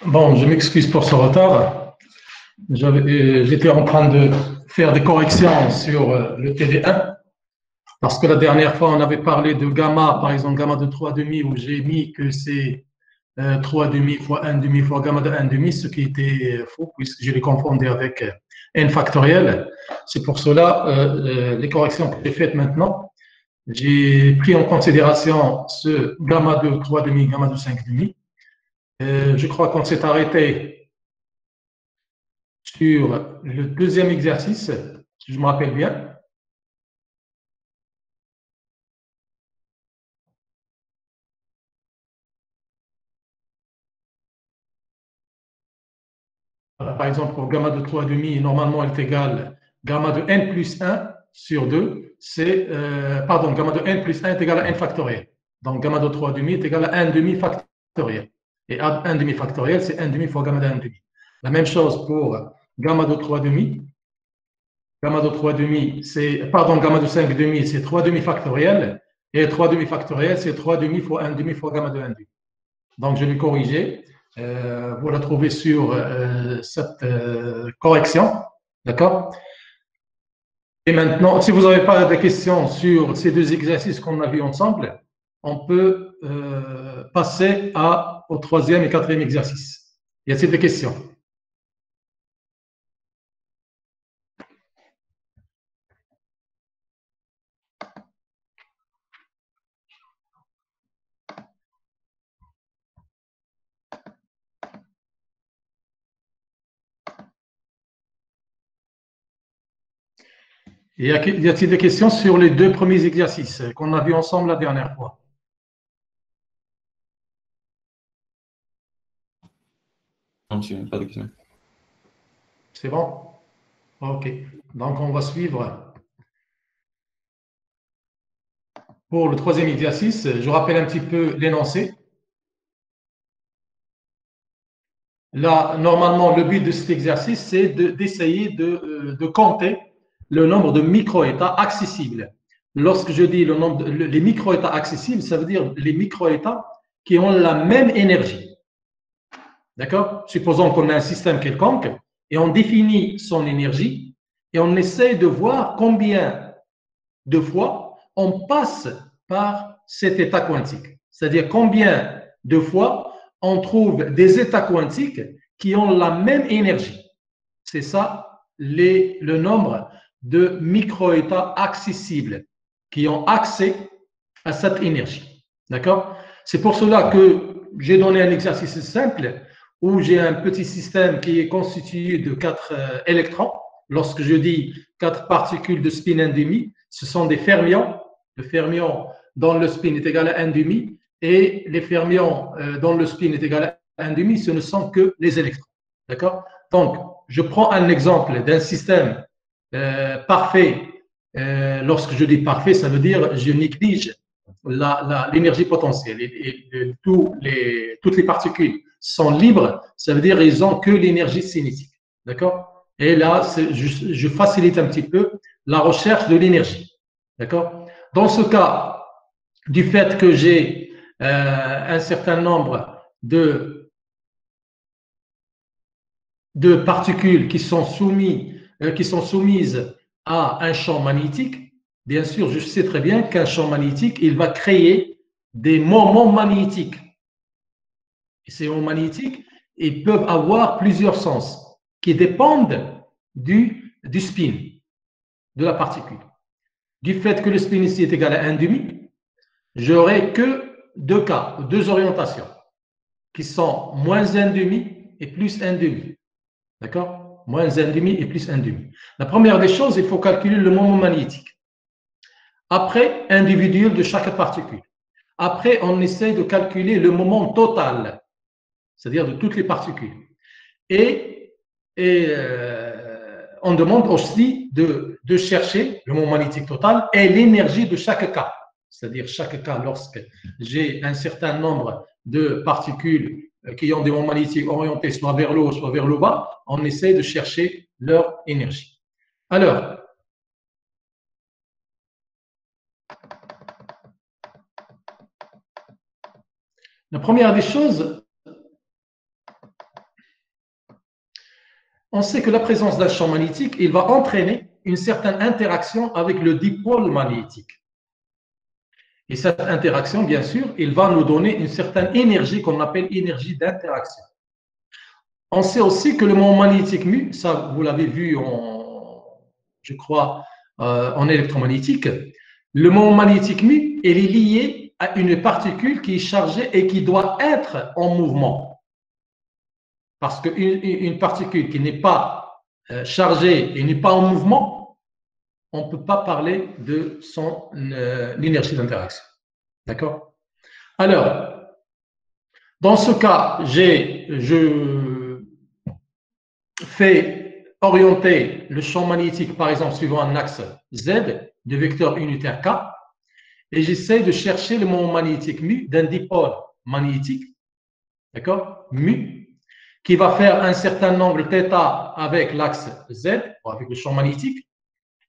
Bon, je m'excuse pour ce retard. J'étais en train de faire des corrections sur le TD1 parce que la dernière fois, on avait parlé de gamma, par exemple, gamma de 3,5 où j'ai mis que c'est 3,5 fois 1,5 fois gamma de 1,5, ce qui était faux puisque je l'ai confondu avec n factoriel. C'est pour cela, les corrections que j'ai faites maintenant, j'ai pris en considération ce gamma de 3,5, gamma de 5,5. Je crois qu'on s'est arrêté sur le deuxième exercice, si je me rappelle bien. Par exemple, pour gamma de 3,5, normalement, elle est égale gamma de n plus 1 sur 2. Pardon, gamma de n plus 1 est égal à n factoriel. Donc, gamma de 3,5 est égal à 1 demi factoriel. Et 1 demi factoriel, c'est 1 demi fois gamma de 1 demi. La même chose pour gamma de 3,5. Gamma de 3,5, gamma de 5 demi, c'est 3 demi factoriel. Et 3 demi factoriel, c'est 3 demi fois 1 demi fois gamma de 1 demi. Donc, je vais corriger. Vous la trouvez sur cette correction. D'accord? Et maintenant, si vous n'avez pas de questions sur ces deux exercices qu'on a vus ensemble, on peut passer au troisième et quatrième exercice. Y a-t-il des questions? Y a-t-il des questions sur les deux premiers exercices qu'on a vus ensemble la dernière fois? Non, monsieur, pas de question. C'est bon? OK. Donc, on va suivre. Pour le troisième exercice, je rappelle un petit peu l'énoncé. Là, normalement, le but de cet exercice, c'est d'essayer de compter le nombre de micro-états accessibles. Lorsque je dis les micro-états accessibles, ça veut dire les micro-états qui ont la même énergie. D'accord? Supposons qu'on a un système quelconque et on définit son énergie et on essaie de voir combien de fois on passe par cet état quantique. C'est-à-dire combien de fois on trouve des états quantiques qui ont la même énergie. C'est ça le nombre de micro-états accessibles qui ont accès à cette énergie. D'accord? C'est pour cela que j'ai donné un exercice simple où j'ai un petit système qui est constitué de 4 électrons. Lorsque je dis 4 particules de spin 1,5, ce sont des fermions. Le fermion dont le spin est égal à 1,5 et les fermions dont le spin est égal à 1,5, ce ne sont que les électrons. D'accord? Donc, je prends un exemple d'un système parfait. Lorsque je dis parfait, ça veut dire je néglige l'énergie potentielle. Toutes les particules sont libres, ça veut dire qu'ils n'ont que l'énergie cinétique. D'accord? Et là, je facilite un petit peu la recherche de l'énergie. D'accord? Dans ce cas, du fait que j'ai un certain nombre de particules qui sont soumises à un champ magnétique, bien sûr, je sais très bien qu'un champ magnétique, il va créer des moments magnétiques. Et ces moments magnétiques, ils peuvent avoir plusieurs sens qui dépendent du spin de la particule. Du fait que le spin ici est égal à 1,5, j'aurai que deux cas, deux orientations, qui sont moins 1,5 et plus 1,5. D'accord? Moins 1,5 et plus 1,5. La première des choses, il faut calculer le moment magnétique. Après, individuel de chaque particule. Après, on essaie de calculer le moment total, c'est-à-dire de toutes les particules. Et on demande aussi de chercher le moment magnétique total et l'énergie de chaque cas. C'est-à-dire chaque cas, lorsque j'ai un certain nombre de particules qui ont des moments magnétiques orientés soit vers le haut, soit vers le bas, on essaie de chercher leur énergie. Alors, la première des choses, on sait que la présence d'un champ magnétique, il va entraîner une certaine interaction avec le dipôle magnétique. Et cette interaction, bien sûr, il va nous donner une certaine énergie qu'on appelle énergie d'interaction. On sait aussi que le moment magnétique mu, ça vous l'avez vu, je crois, en électromagnétique, le moment magnétique mu, il est lié à une particule qui est chargée et qui doit être en mouvement. Parce qu'une particule qui n'est pas chargée et n'est pas en mouvement, on ne peut pas parler de son énergie d'interaction. D'accord? Alors, dans ce cas, je fais orienter le champ magnétique, par exemple, suivant un axe Z de vecteur unitaire K, et j'essaie de chercher le moment magnétique mu d'un dipôle magnétique, d'accord, mu, qui va faire un certain angle θ avec l'axe Z, avec le champ magnétique,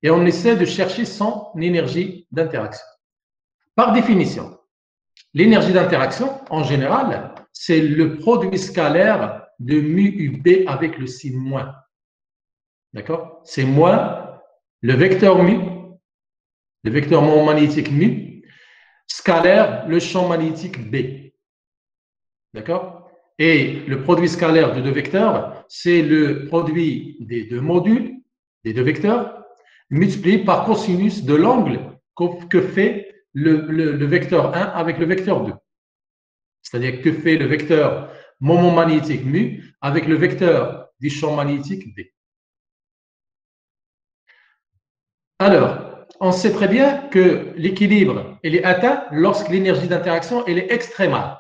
et on essaie de chercher son énergie d'interaction. Par définition, l'énergie d'interaction, en général, c'est le produit scalaire de mu UB avec le signe moins. D'accord? C'est moins le vecteur mu, le vecteur moment magnétique mu, scalaire le champ magnétique B. D'accord? Et le produit scalaire de deux vecteurs, c'est le produit des deux modules, des deux vecteurs, multiplié par cosinus de l'angle que fait le vecteur 1 avec le vecteur 2. C'est-à-dire que fait le vecteur moment magnétique mu avec le vecteur du champ magnétique B. Alors, on sait très bien que l'équilibre est atteint lorsque l'énergie d'interaction est extrémale.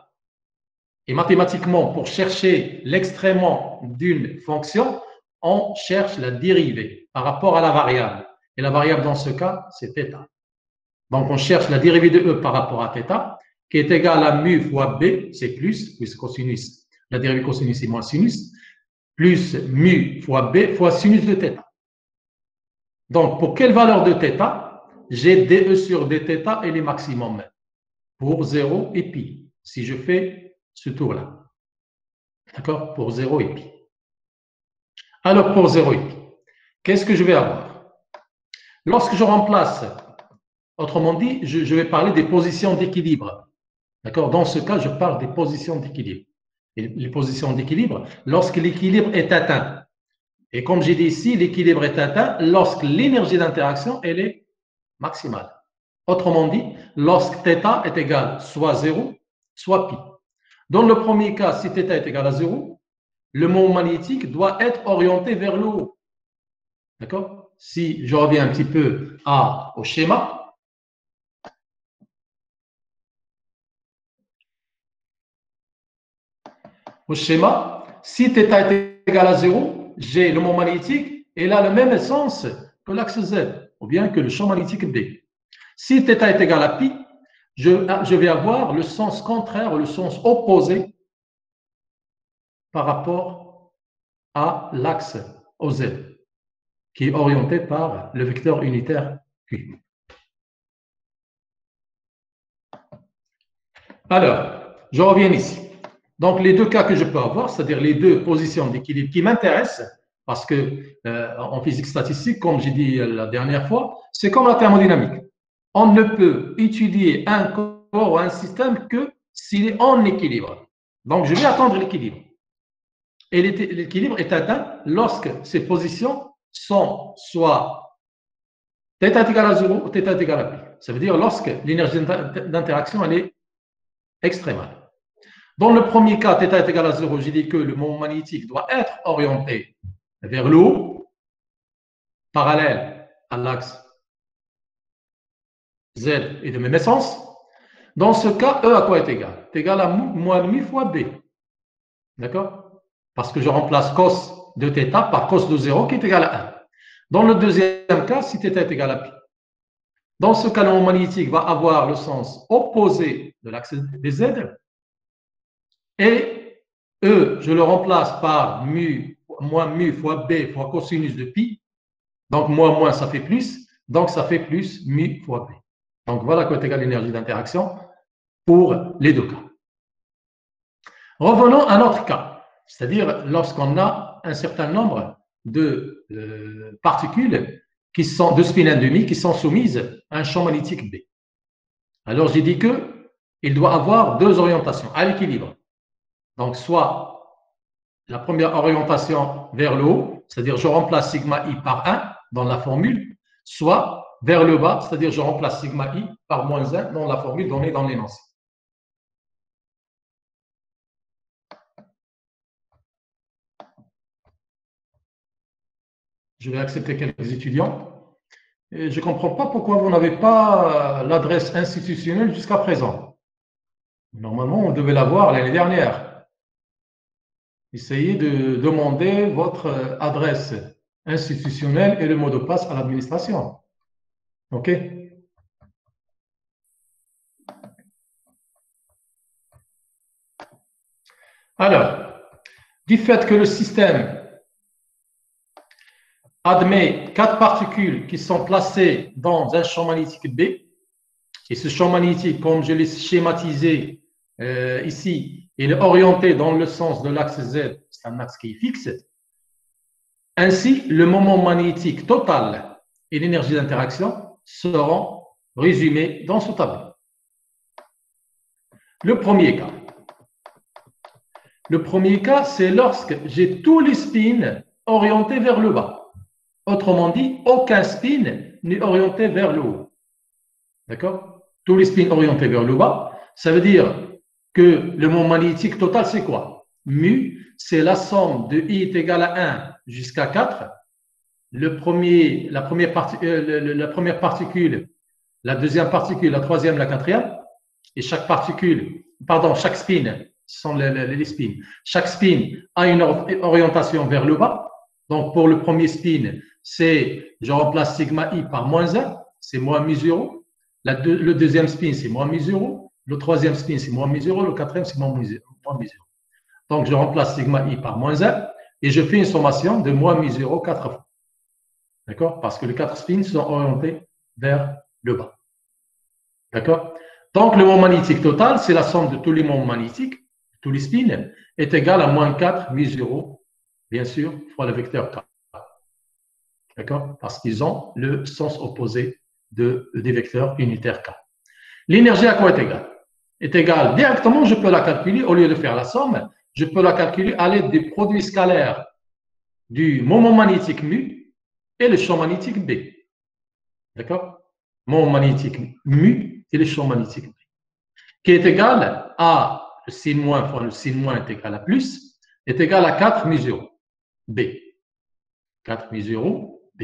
Et mathématiquement, pour chercher l'extrémant d'une fonction, on cherche la dérivée par rapport à la variable. Et la variable dans ce cas, c'est θ. Donc, on cherche la dérivée de E par rapport à θ, qui est égale à mu fois B, c'est plus, puisque cosinus, la dérivée cosinus est moins sinus, plus mu fois B fois sinus de θ. Donc, pour quelle valeur de θ? J'ai dE sur dθ et les maximums pour 0 et pi, si je fais ce tour-là. D'accord? Pour 0 et pi. Alors, pour 0 et pi, qu'est-ce que je vais avoir? Lorsque je remplace, autrement dit, je vais parler des positions d'équilibre. D'accord? Dans ce cas, je parle des positions d'équilibre. Et les positions d'équilibre, lorsque l'équilibre est atteint. Et comme j'ai dit ici, l'équilibre est atteint lorsque l'énergie d'interaction, elle est maximale. Autrement dit, lorsque θ est égal soit 0, soit pi. Dans le premier cas, si θ est égal à 0, le moment magnétique doit être orienté vers le haut. D'accord? Si je reviens un petit peu au schéma, si θ est égal à 0, j'ai le moment magnétique et il a le même sens que l'axe Z, ou bien que le champ magnétique B. Si θ est égal à pi, je vais avoir le sens contraire, le sens opposé par rapport à l'axe OZ, qui est orienté par le vecteur unitaire Q. Alors, je reviens ici. Donc, les deux cas que je peux avoir, c'est-à-dire les deux positions d'équilibre qui m'intéressent, parce que en physique statistique, comme j'ai dit la dernière fois, c'est comme la thermodynamique. On ne peut étudier un corps ou un système que s'il est en équilibre. Donc, je vais attendre l'équilibre. Et l'équilibre est atteint lorsque ces positions sont soit θ est égal à 0 ou θ est égal à pi. Ça veut dire lorsque l'énergie d'interaction elle est extrémale. Dans le premier cas, θ est égal à 0, j'ai dit que le moment magnétique doit être orienté vers le haut, parallèle à l'axe Z et de même sens. Dans ce cas, E à quoi est égal? C'est égal à moins mu fois B. D'accord? Parce que je remplace cos de θ par cos de 0 qui est égal à 1. Dans le deuxième cas, si θ est égal à pi. Dans ce cas, le moment magnétique va avoir le sens opposé de l'axe des Z. Et E, je le remplace par moins mu fois B fois cosinus de pi. Donc, moins, ça fait plus. Donc, ça fait plus mu fois B. Donc, voilà quoi est égal l'énergie d'interaction pour les deux cas. Revenons à notre cas, c'est-à-dire lorsqu'on a un certain nombre de particules qui sont de spin 1,5 qui sont soumises à un champ magnétique B. Alors, j'ai dit qu'il doit avoir deux orientations à l'équilibre. Donc, soit la première orientation vers le haut, c'est-à-dire je remplace sigma i par 1 dans la formule, soit vers le bas, c'est-à-dire je remplace sigma i par moins 1 dans la formule donnée dans l'énoncé. Je vais accepter quelques étudiants. Et je ne comprends pas pourquoi vous n'avez pas l'adresse institutionnelle jusqu'à présent. Normalement, on devait l'avoir l'année dernière. Essayez de demander votre adresse institutionnelle et le mot de passe à l'administration. OK? Alors, du fait que le système admet 4 particules qui sont placées dans un champ magnétique B, et ce champ magnétique, comme je l'ai schématisé ici, il est orienté dans le sens de l'axe Z, c'est un axe qui est fixe. Ainsi, le moment magnétique total et l'énergie d'interaction seront résumés dans ce tableau. Le premier cas, c'est lorsque j'ai tous les spins orientés vers le bas. Autrement dit, aucun spin n'est orienté vers le haut. D'accord? Tous les spins orientés vers le bas, ça veut dire que le moment magnétique total, c'est quoi? Mu, c'est la somme de I est égal à 1 jusqu'à 4. La première particule, la deuxième particule, la troisième, la quatrième. Et chaque spin, ce sont les spins. Chaque spin a une orientation vers le bas. Donc, pour le premier spin, je remplace sigma i par moins 1, c'est moins mu0. Le deuxième spin, c'est moins mu0. Le troisième spin, c'est moins mu0. Le quatrième, c'est moins mu0. Donc, je remplace sigma i par moins 1 et je fais une sommation de moins mu0 4 fois. D'accord? Parce que les 4 spins sont orientés vers le bas. D'accord? Donc, le moment magnétique total, c'est la somme de tous les moments magnétiques, tous les spins, est égal à moins 4 mu0, bien sûr, fois le vecteur K. D'accord? Parce qu'ils ont le sens opposé des vecteurs unitaires K. L'énergie à quoi est égale? Est égale directement, je peux la calculer, au lieu de faire la somme, je peux la calculer à l'aide des produits scalaires du moment magnétique mu et le champ magnétique B. D'accord? Moment magnétique mu et le champ magnétique B. Qui est égal à le signe moins fois le signe moins est égal à plus, est égal à 4 mu0 B. 4 mu0 B.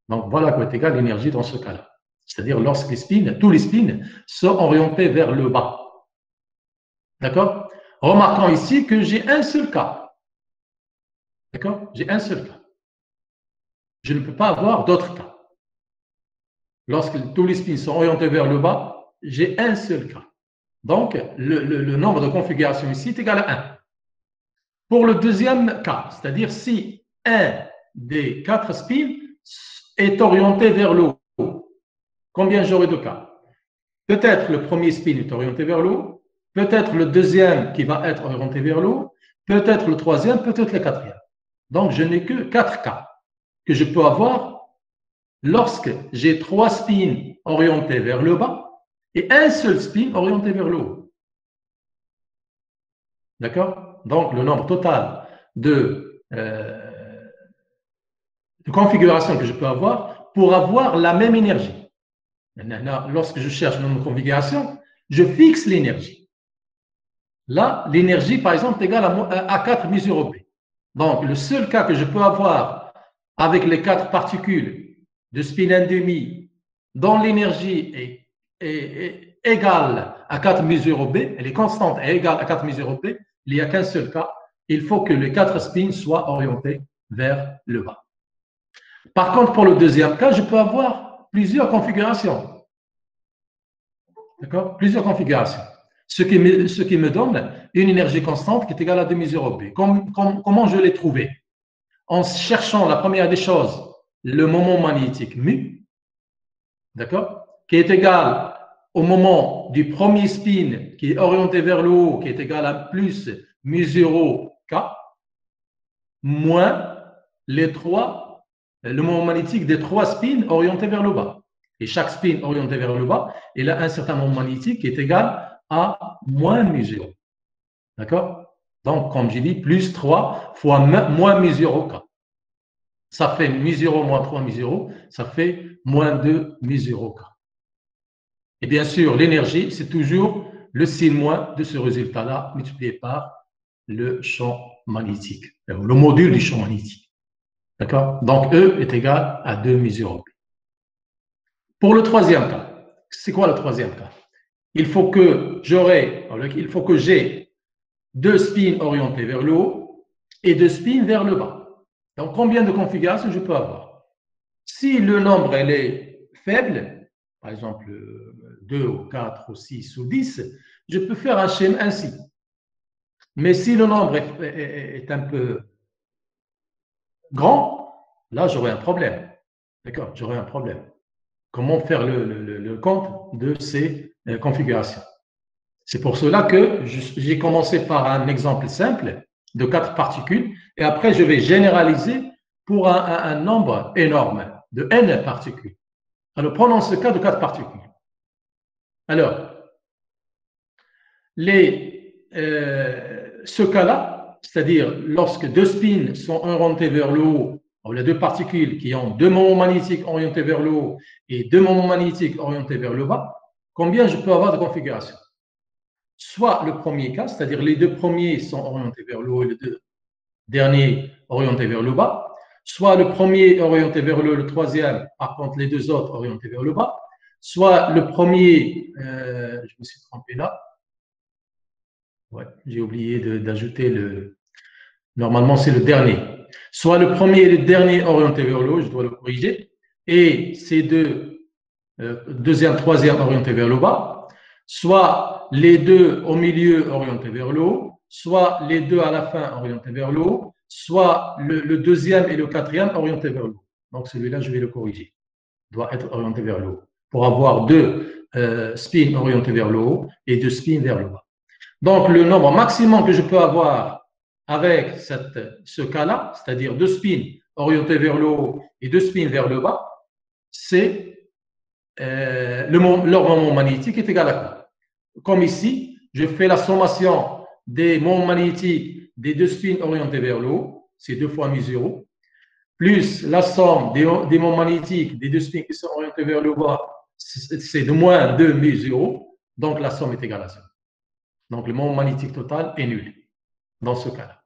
Donc, voilà quoi est égal l'énergie dans ce cas-là. C'est-à-dire lorsque tous les spins sont orientés vers le bas. D'accord? Remarquons ici que j'ai un seul cas. D'accord? J'ai un seul cas. Je ne peux pas avoir d'autres cas. Lorsque tous les spins sont orientés vers le bas, j'ai un seul cas. Donc, le nombre de configurations ici est égal à 1. Pour le deuxième cas, c'est-à-dire si un des 4 spins est orienté vers le haut, combien j'aurai de cas? Peut-être le premier spin est orienté vers le haut, peut-être le deuxième qui va être orienté vers le haut, peut-être le troisième, peut-être le quatrième. Donc, je n'ai que 4 cas que je peux avoir lorsque j'ai 3 spins orientés vers le bas et un seul spin orienté vers le haut. D'accord? Donc, le nombre total de configurations que je peux avoir pour avoir la même énergie. Lorsque je cherche une configuration, je fixe l'énergie. Là, l'énergie, par exemple, est égale à 4 mu0 B. Donc, le seul cas que je peux avoir avec les 4 particules de spin 1,5 dont l'énergie est égale à 4 mu0 B, elle est constante et égale à 4 mu0 B, il n'y a qu'un seul cas. Il faut que les 4 spins soient orientés vers le bas. Par contre, pour le deuxième cas, je peux avoir plusieurs configurations. D'accord? Plusieurs configurations. Ce qui me donne une énergie constante qui est égale à 2 mu0 B. Comment je l'ai trouvé? En cherchant la première des choses, le moment magnétique mu, d'accord? Qui est égal au moment du premier spin qui est orienté vers le haut, qui est égal à plus mu0 K, moins le moment magnétique des 3 spins orientés vers le bas. Et chaque spin orienté vers le bas, il a un certain moment magnétique qui est égal à moins μ0. D'accord? Donc, comme j'ai dit, plus 3 fois moins μ0 k. Ça fait μ0 moins 3 μ0, ça fait moins 2 μ0 k. Et bien sûr, l'énergie, c'est toujours le signe moins de ce résultat-là multiplié par le champ magnétique, le module du champ magnétique. D'accord? Donc, E est égal à 2 μ0. Pour le troisième cas, c'est quoi le troisième cas? Il faut que j'ai 2 spins orientés vers le haut et 2 spins vers le bas. Donc, combien de configurations je peux avoir? Si le nombre elle est faible, par exemple 2 ou 4 ou 6 ou 10, je peux faire un schéma ainsi. Mais si le nombre est un peu grand, là, j'aurai un problème. D'accord? J'aurai un problème. Comment faire le compte de ces configurations? C'est pour cela que j'ai commencé par un exemple simple de 4 particules et après, je vais généraliser pour un nombre énorme de n particules. Alors, prenons ce cas de 4 particules. Alors, ce cas-là, c'est-à-dire lorsque 2 spins sont orientés vers le haut, les 2 particules qui ont 2 moments magnétiques orientés vers le haut et 2 moments magnétiques orientés vers le bas, combien je peux avoir de configurations? Soit le premier cas, c'est-à-dire les 2 premiers sont orientés vers le haut et les 2 derniers orientés vers le bas, soit le premier orienté vers le haut, le troisième, par contre les 2 autres orientés vers le bas, soit le premier, je me suis trompé là, ouais, j'ai oublié d'ajouter normalement c'est le dernier, soit le premier et le dernier orientés vers le haut, je dois le corriger, et ces 2, deuxième, troisième orientés vers le bas, soit les 2 au milieu orientés vers le haut, soit les 2 à la fin orientés vers le haut, soit le deuxième et le quatrième orientés vers le haut. Donc celui-là, je vais le corriger. Il doit être orienté vers le haut pour avoir 2 spins orientés vers le haut et 2 spins vers le bas. Donc le nombre maximum que je peux avoir avec ce cas-là, c'est-à-dire 2 spins orientés vers le haut et 2 spins vers le bas, c'est leur moment magnétique est égal à quoi? Comme ici, je fais la sommation des moments magnétiques des 2 spins orientés vers le haut, c'est 2 fois μ0, plus la somme des moments magnétiques des 2 spins qui sont orientés vers le bas, c'est de moins 2 μ0, donc la somme est égale à 0. Donc le moment magnétique total est nul dans ce cas-là.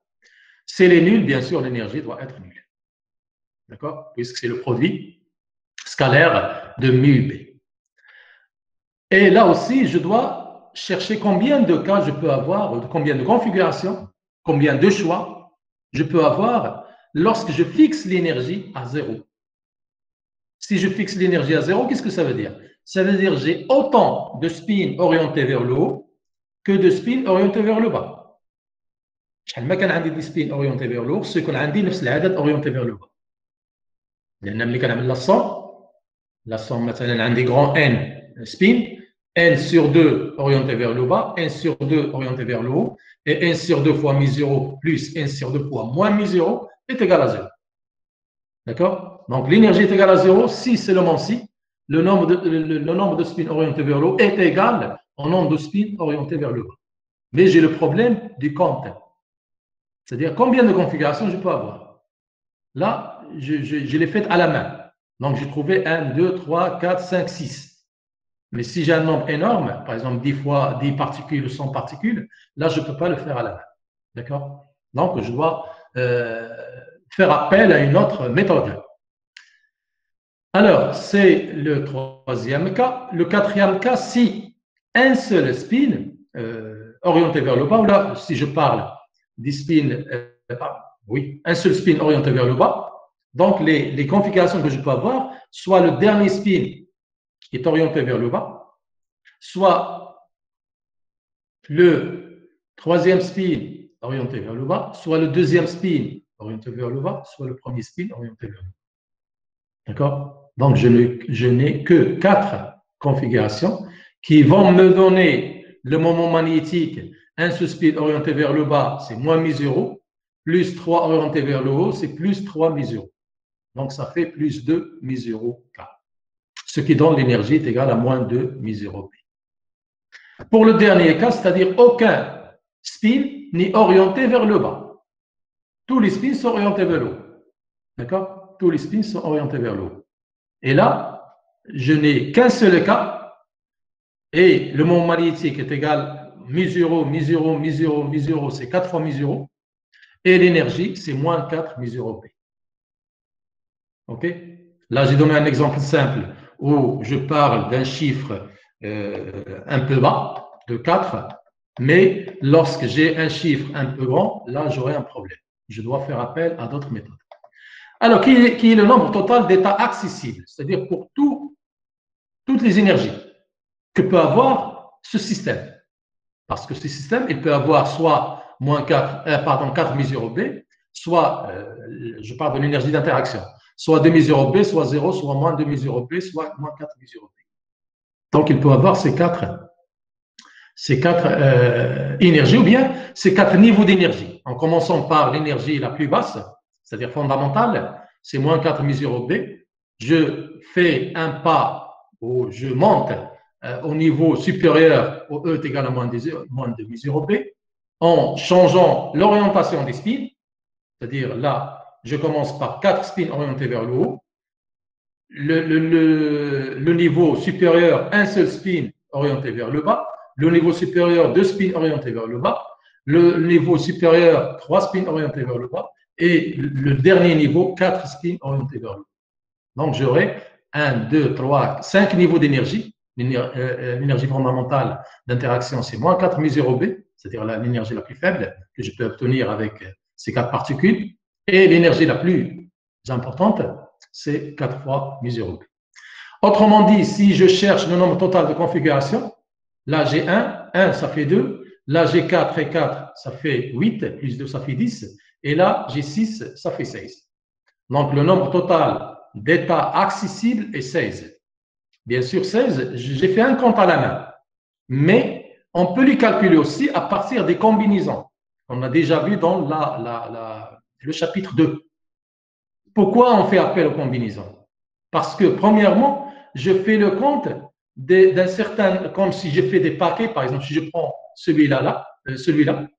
Si elle est nulle, bien sûr, l'énergie doit être nulle. D'accord? Puisque c'est le produit scalaire de μB. Et là aussi, je dois chercher combien de cas je peux avoir, combien de configurations, combien de choix je peux avoir lorsque je fixe l'énergie à 0. Si je fixe l'énergie à 0, qu'est-ce que ça veut dire? Ça veut dire que j'ai autant de spins orientés vers le haut que de spins orientés vers le bas. شحال ما كان عندي دي سبين اورينتي فير لو خصو يكون عندي نفس العدد اورينتي فير لو با لان ملي كنعمل لا سوم مثلا عندي غران ان سبين n sur 2 orienté vers le bas, n sur 2 orienté vers le haut, et n sur 2 fois μ0 plus n sur 2 fois moins μ0 est égal à 0. D'accord? Donc l'énergie est égale à 0 si seulement si le nombre de spins orientés vers le haut est égal au nombre de spins orientés vers le bas. Mais j'ai le problème du compte. C'est-à-dire combien de configurations je peux avoir. Là, je l'ai fait à la main. Donc, j'ai trouvé 1, 2, 3, 4, 5, 6. Mais si j'ai un nombre énorme, par exemple 10 fois 10 particules ou 100 particules, là, je ne peux pas le faire à la main. D'accord? Donc, je dois faire appel à une autre méthode. Alors, c'est le troisième cas. Le quatrième cas, si un seul spin orienté vers le bas, ou là, si je parle des spins, un seul spin orienté vers le bas. Donc, les configurations que je peux avoir, soit le dernier spin qui est orienté vers le bas, soit le troisième spin orienté vers le bas, soit le deuxième spin orienté vers le bas, soit le premier spin orienté vers le bas. D'accord? Donc, je n'ai que 4 configurations qui vont me donner le moment magnétique. Un seul spin orienté vers le bas, c'est moins μ0. plus 3 orienté vers le haut, c'est plus 3 μ0. Donc, ça fait plus 2 μ0 K. Ce qui donne l'énergie est égale à moins 2 μ0 P. Pour le dernier cas, c'est-à-dire aucun spin n'est orienté vers le bas. Tous les spins sont orientés vers le haut. D'accord? Tous les spins sont orientés vers le haut. Et là, je n'ai qu'un seul cas et le moment magnétique est égal μ0, μ0, μ0, μ0, c'est 4 fois μ0 et l'énergie, c'est moins 4 μ0 P. OK? Là, j'ai donné un exemple simple où je parle d'un chiffre un peu bas, de 4, mais lorsque j'ai un chiffre un peu grand, là, j'aurai un problème. Je dois faire appel à d'autres méthodes. Alors, qui est le nombre total d'états accessibles, c'est-à-dire pour toutes les énergies que peut avoir ce système. Parce que ce système, il peut avoir soit moins 4, 4 μ0 B, soit, je parle de l'énergie d'interaction, soit 2 μ0 B, soit 0, soit moins 2 μ0 B, soit moins 4 μ0 B. Donc, il peut avoir ces quatre énergies ou bien ces 4 niveaux d'énergie. En commençant par l'énergie la plus basse, c'est-à-dire fondamentale, c'est moins 4 μ0 B. Je fais un pas où je monte au niveau supérieur où E est égal à moins 2 μ0 B en changeant l'orientation des spins, c'est-à-dire là, je commence par 4 spins orientés vers le haut. Le niveau supérieur, un seul spin orienté vers le bas. Le niveau supérieur, 2 spins orientés vers le bas. Le niveau supérieur, 3 spins orientés vers le bas. Et le dernier niveau, 4 spins orientés vers le bas. Donc, j'aurai 1, 2, 3, 5 niveaux d'énergie. L'énergie fondamentale d'interaction, c'est moins 4 μ0 B, c'est-à-dire l'énergie la plus faible que je peux obtenir avec ces 4 particules. Et l'énergie la plus importante, c'est 4 fois μ0 B. Autrement dit, si je cherche le nombre total de configurations, là j'ai 1 ça fait 2, là j'ai 4 et 4, ça fait 8, plus 2 ça fait 10, et là j'ai 6, ça fait 16. Donc le nombre total d'états accessibles est 16. Bien sûr, 16, j'ai fait un compte à la main, mais on peut les calculer aussi à partir des combinaisons. On a déjà vu dans le chapitre 2. Pourquoi on fait appel aux combinaisons? Parce que, premièrement, je fais le compte d'un certain, comme si je fais des paquets, par exemple, si je prends celui-là,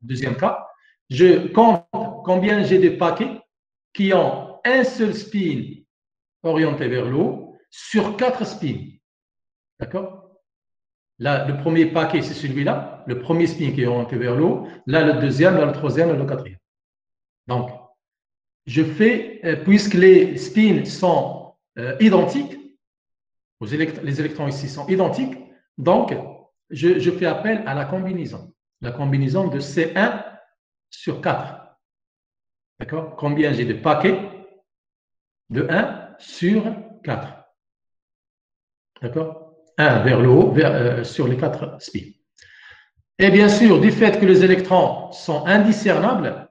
deuxième cas, je compte combien j'ai de paquets qui ont un seul spin orienté vers le haut sur 4 spins. D'accord? Là, le premier paquet, c'est celui-là, le premier spin qui est orienté vers le haut, là, le deuxième, là, le troisième, là, le quatrième. Donc, je fais, puisque les spins sont identiques, les électrons ici sont identiques, donc je fais appel à la combinaison de C1 sur 4. D'accord? Combien j'ai de paquets de 1 sur 4. D'accord? 1 vers le haut, sur les 4 spins. Et bien sûr, du fait que les électrons sont indiscernables,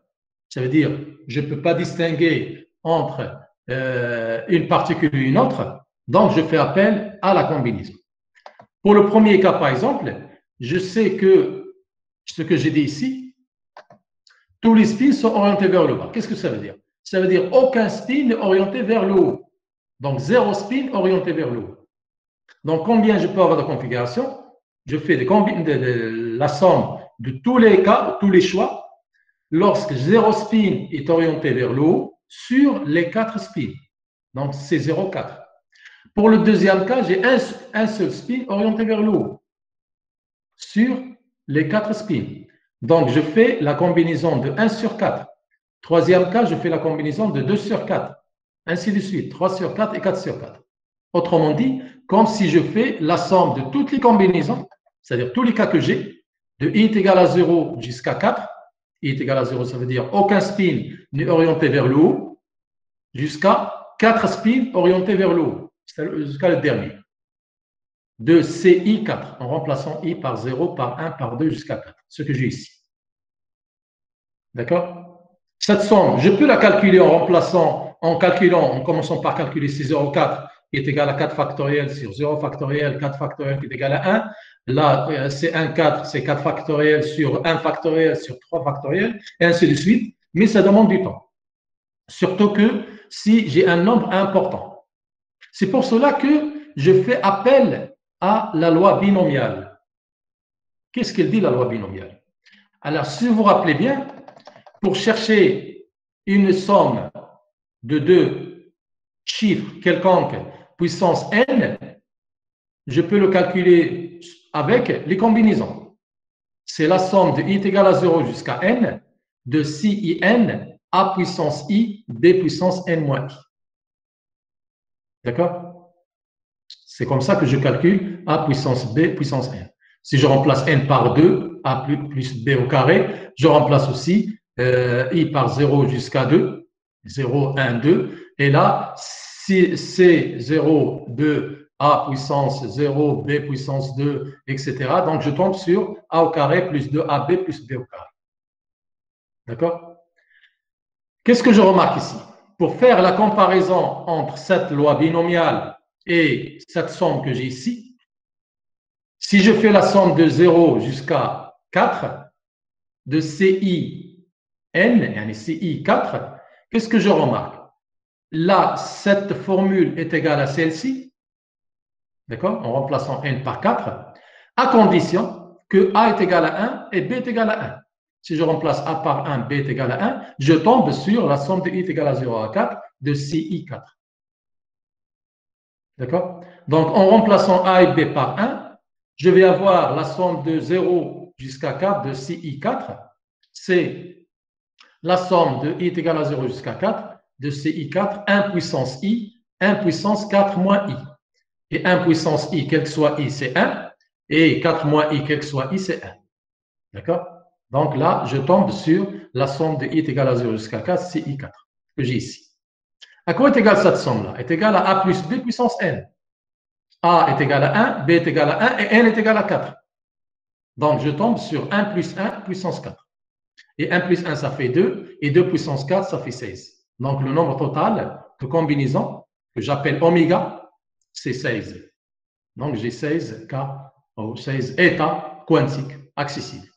ça veut dire je ne peux pas distinguer entre une particule et une autre, donc je fais appel à la combinaison. Pour le premier cas, par exemple, je sais que ce que j'ai dit ici, tous les spins sont orientés vers le bas. Qu'est-ce que ça veut dire? Ça veut dire aucun spin n'est orienté vers le haut. Donc, 0 spin orienté vers le haut. Donc, combien je peux avoir de configurations? Je fais la somme de tous les cas, tous les choix, lorsque 0 spin est orienté vers le haut sur les 4 spins. Donc, c'est 0,4. Pour le deuxième cas, j'ai un seul spin orienté vers le haut sur les 4 spins. Donc, je fais la combinaison de 1 sur 4. Troisième cas, je fais la combinaison de 2 sur 4. Ainsi de suite, 3 sur 4 et 4 sur 4. Autrement dit, comme si je fais la somme de toutes les combinaisons, c'est-à-dire tous les cas que j'ai, de i est égal à 0 jusqu'à 4. I est égal à 0, ça veut dire aucun spin n'est orienté vers le haut, jusqu'à 4 spins orientés vers le haut, jusqu'à le dernier. De CI4, en remplaçant i par 0, par 1, par 2, jusqu'à 4, ce que j'ai ici. D'accord? Cette somme, je peux la calculer en commençant par calculer C04, qui est égal à 4 factoriel sur 0 factoriel, 4 factoriel qui est égal à 1. Là, C14, c'est 4 factoriel sur 1 factoriel sur 3 factoriel, et ainsi de suite. mais ça demande du temps. Surtout que si j'ai un nombre important. C'est pour cela que je fais appel à la loi binomiale. Qu'est-ce qu'elle dit, la loi binomiale? Alors, si vous vous rappelez bien, pour chercher une somme de deux chiffres quelconques puissance n, je peux le calculer avec les combinaisons. C'est la somme de i est égal à 0 jusqu'à n de si n a puissance i b puissance n moins i. D'accord? C'est comme ça que je calcule a puissance b puissance n. Si je remplace n par 2, a plus b au carré, je remplace aussi i par 0 jusqu'à 2, 0, 1, 2. Et là, si c'est 0, 2, a puissance 0, b puissance 2, etc. Donc, je tombe sur a au carré plus 2ab plus b au carré. D'accord? Qu'est-ce que je remarque ici? Pour faire la comparaison entre cette loi binomiale et cette somme que j'ai ici, si je fais la somme de 0 jusqu'à 4, de CI n, CI 4, qu'est-ce que je remarque? Là, cette formule est égale à celle-ci, d'accord, en remplaçant n par 4, à condition que a est égal à 1 et b est égal à 1. Si je remplace a par 1, b est égal à 1, je tombe sur la somme de i est égale à 0 à 4 de CI 4. D'accord? Donc, en remplaçant a et b par 1, je vais avoir la somme de 0 jusqu'à 4 de CI 4. C'est la somme de i est égal à 0 jusqu'à 4 de CI 4, 1 puissance i, 1 puissance 4 moins i. Et 1 puissance i, quel que soit i, c'est 1. Et 4 moins i, quel que soit i, c'est 1. D'accord? Donc là, je tombe sur la somme de i est égale à 0 jusqu'à 4, CI 4, que j'ai ici. À quoi est égale cette somme-là? Est égale à a plus b puissance n. A est égal à 1, B est égal à 1 et N est égal à 4. Donc, je tombe sur 1 plus 1 puissance 4. Et 1 plus 1, ça fait 2. Et 2 puissance 4, ça fait 16. Donc, le nombre total de combinaisons que j'appelle oméga, c'est 16. Donc, j'ai 16 cas, ou 16 états quantiques accessibles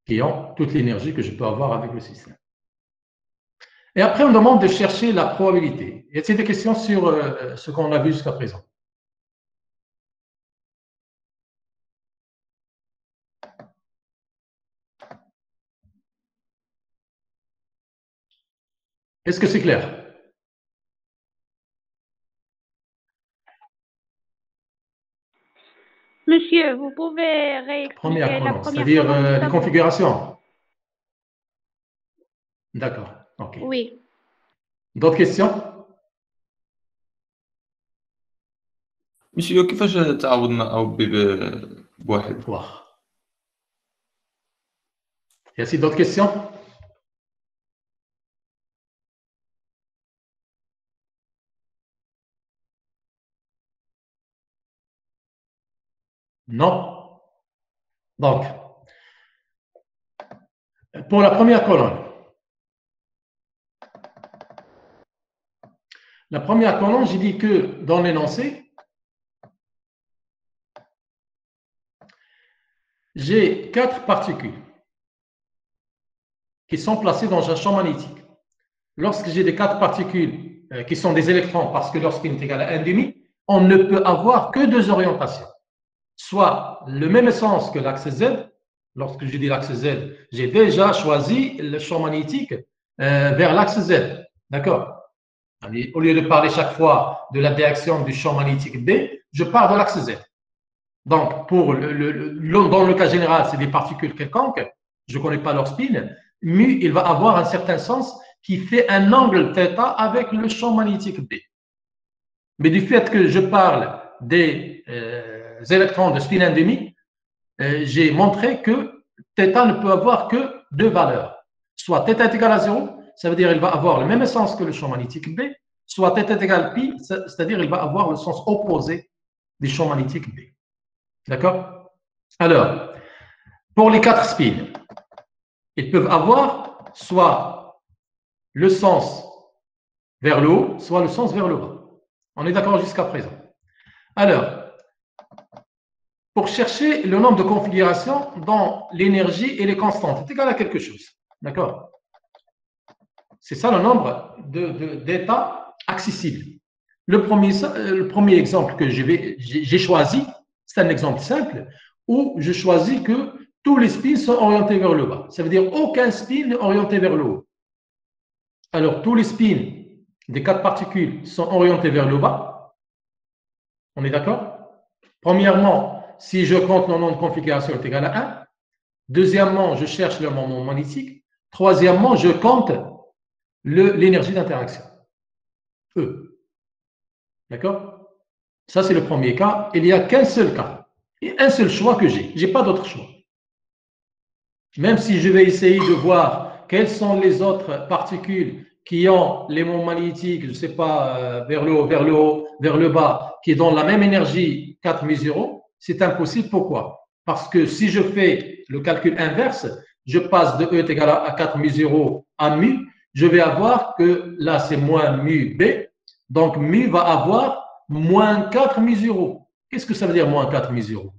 qui ont toute l'énergie que je peux avoir avec le système. Et après, on me demande de chercher la probabilité. Y a-t-il des questions sur ce qu'on a vu jusqu'à présent? Est-ce que c'est clair? Monsieur, vous pouvez réexpliquer Première la colonne, première c'est-à-dire colonne, les configurations. D'accord, ok. Oui. D'autres questions? ماشي كيفاش تعوضنا او بواحد؟ Wow. Y a-t-il d'autres questions? Non? Donc, pour la première colonne, j'ai dit que dans l'énoncé, j'ai 4 particules qui sont placées dans un champ magnétique. Lorsque j'ai des 4 particules qui sont des électrons, parce que lorsqu'il est égal à 1,5, on ne peut avoir que 2 orientations. Soit le même sens que l'axe Z. Lorsque je dis l'axe Z, j'ai déjà choisi le champ magnétique vers l'axe Z. D'accord? Au lieu de parler chaque fois de la direction du champ magnétique B, je pars de l'axe Z. Donc, dans le cas général, c'est des particules quelconques, je ne connais pas leur spin, mais il va avoir un certain sens qui fait un angle θ avec le champ magnétique B. Mais du fait que je parle des électrons de spin 1,5, j'ai montré que θ ne peut avoir que 2 valeurs. Soit θ est égal à 0, ça veut dire qu'il va avoir le même sens que le champ magnétique B, soit θ est égal à pi, c'est-à-dire qu'il va avoir le sens opposé du champ magnétique B. D'accord? Alors, pour les 4 spins, ils peuvent avoir soit le sens vers le haut, soit le sens vers le bas. On est d'accord jusqu'à présent. Alors, pour chercher le nombre de configurations dont l'énergie est constante, c'est égal à quelque chose. D'accord? C'est ça le nombre d'états accessibles. Le premier exemple que j'ai choisi, c'est un exemple simple, où je choisis que tous les spins sont orientés vers le bas. Ça veut dire aucun spin n'est orienté vers le haut. Alors, tous les spins des 4 particules sont orientés vers le bas. On est d'accord? Premièrement, si je compte le nombre de configurations est égal à 1. Deuxièmement, je cherche le moment magnétique. Troisièmement, je compte l'énergie d'interaction. E. D'accord? Ça, c'est le premier cas. Il n'y a qu'un seul cas. Et un seul choix que j'ai. Je n'ai pas d'autre choix. Même si je vais essayer de voir quelles sont les autres particules qui ont les moments magnétiques, je ne sais pas, vers le haut, vers le haut, vers le bas, qui donnent la même énergie 4 mu0, c'est impossible. Pourquoi? Parce que si je fais le calcul inverse, je passe de E est égal à 4 mu0 à mu, je vais avoir que là, c'est moins mu B. Donc, mu va avoir moins 4 mu0. Qu'est-ce que ça veut dire moins 4 mu0?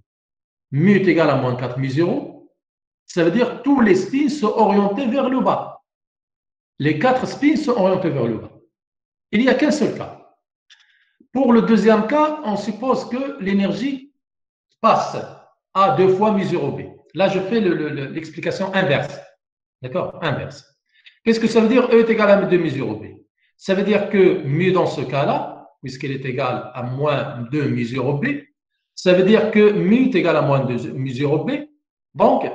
Mu est égal à moins 4 mu0. Ça veut dire que tous les spins sont orientés vers le bas. Les 4 spins sont orientés vers le bas. Il n'y a qu'un seul cas. Pour le deuxième cas, on suppose que l'énergie passe à 2 fois mu0b. Là, je fais l'explication inverse. D'accord? Inverse. Qu'est-ce que ça veut dire? E est égal à 2 mu0b. Ça veut dire que mu dans ce cas-là, puisqu'elle est égale à moins 2 mu0b, ça veut dire que mu est égal à moins 2 mu0b. Donc,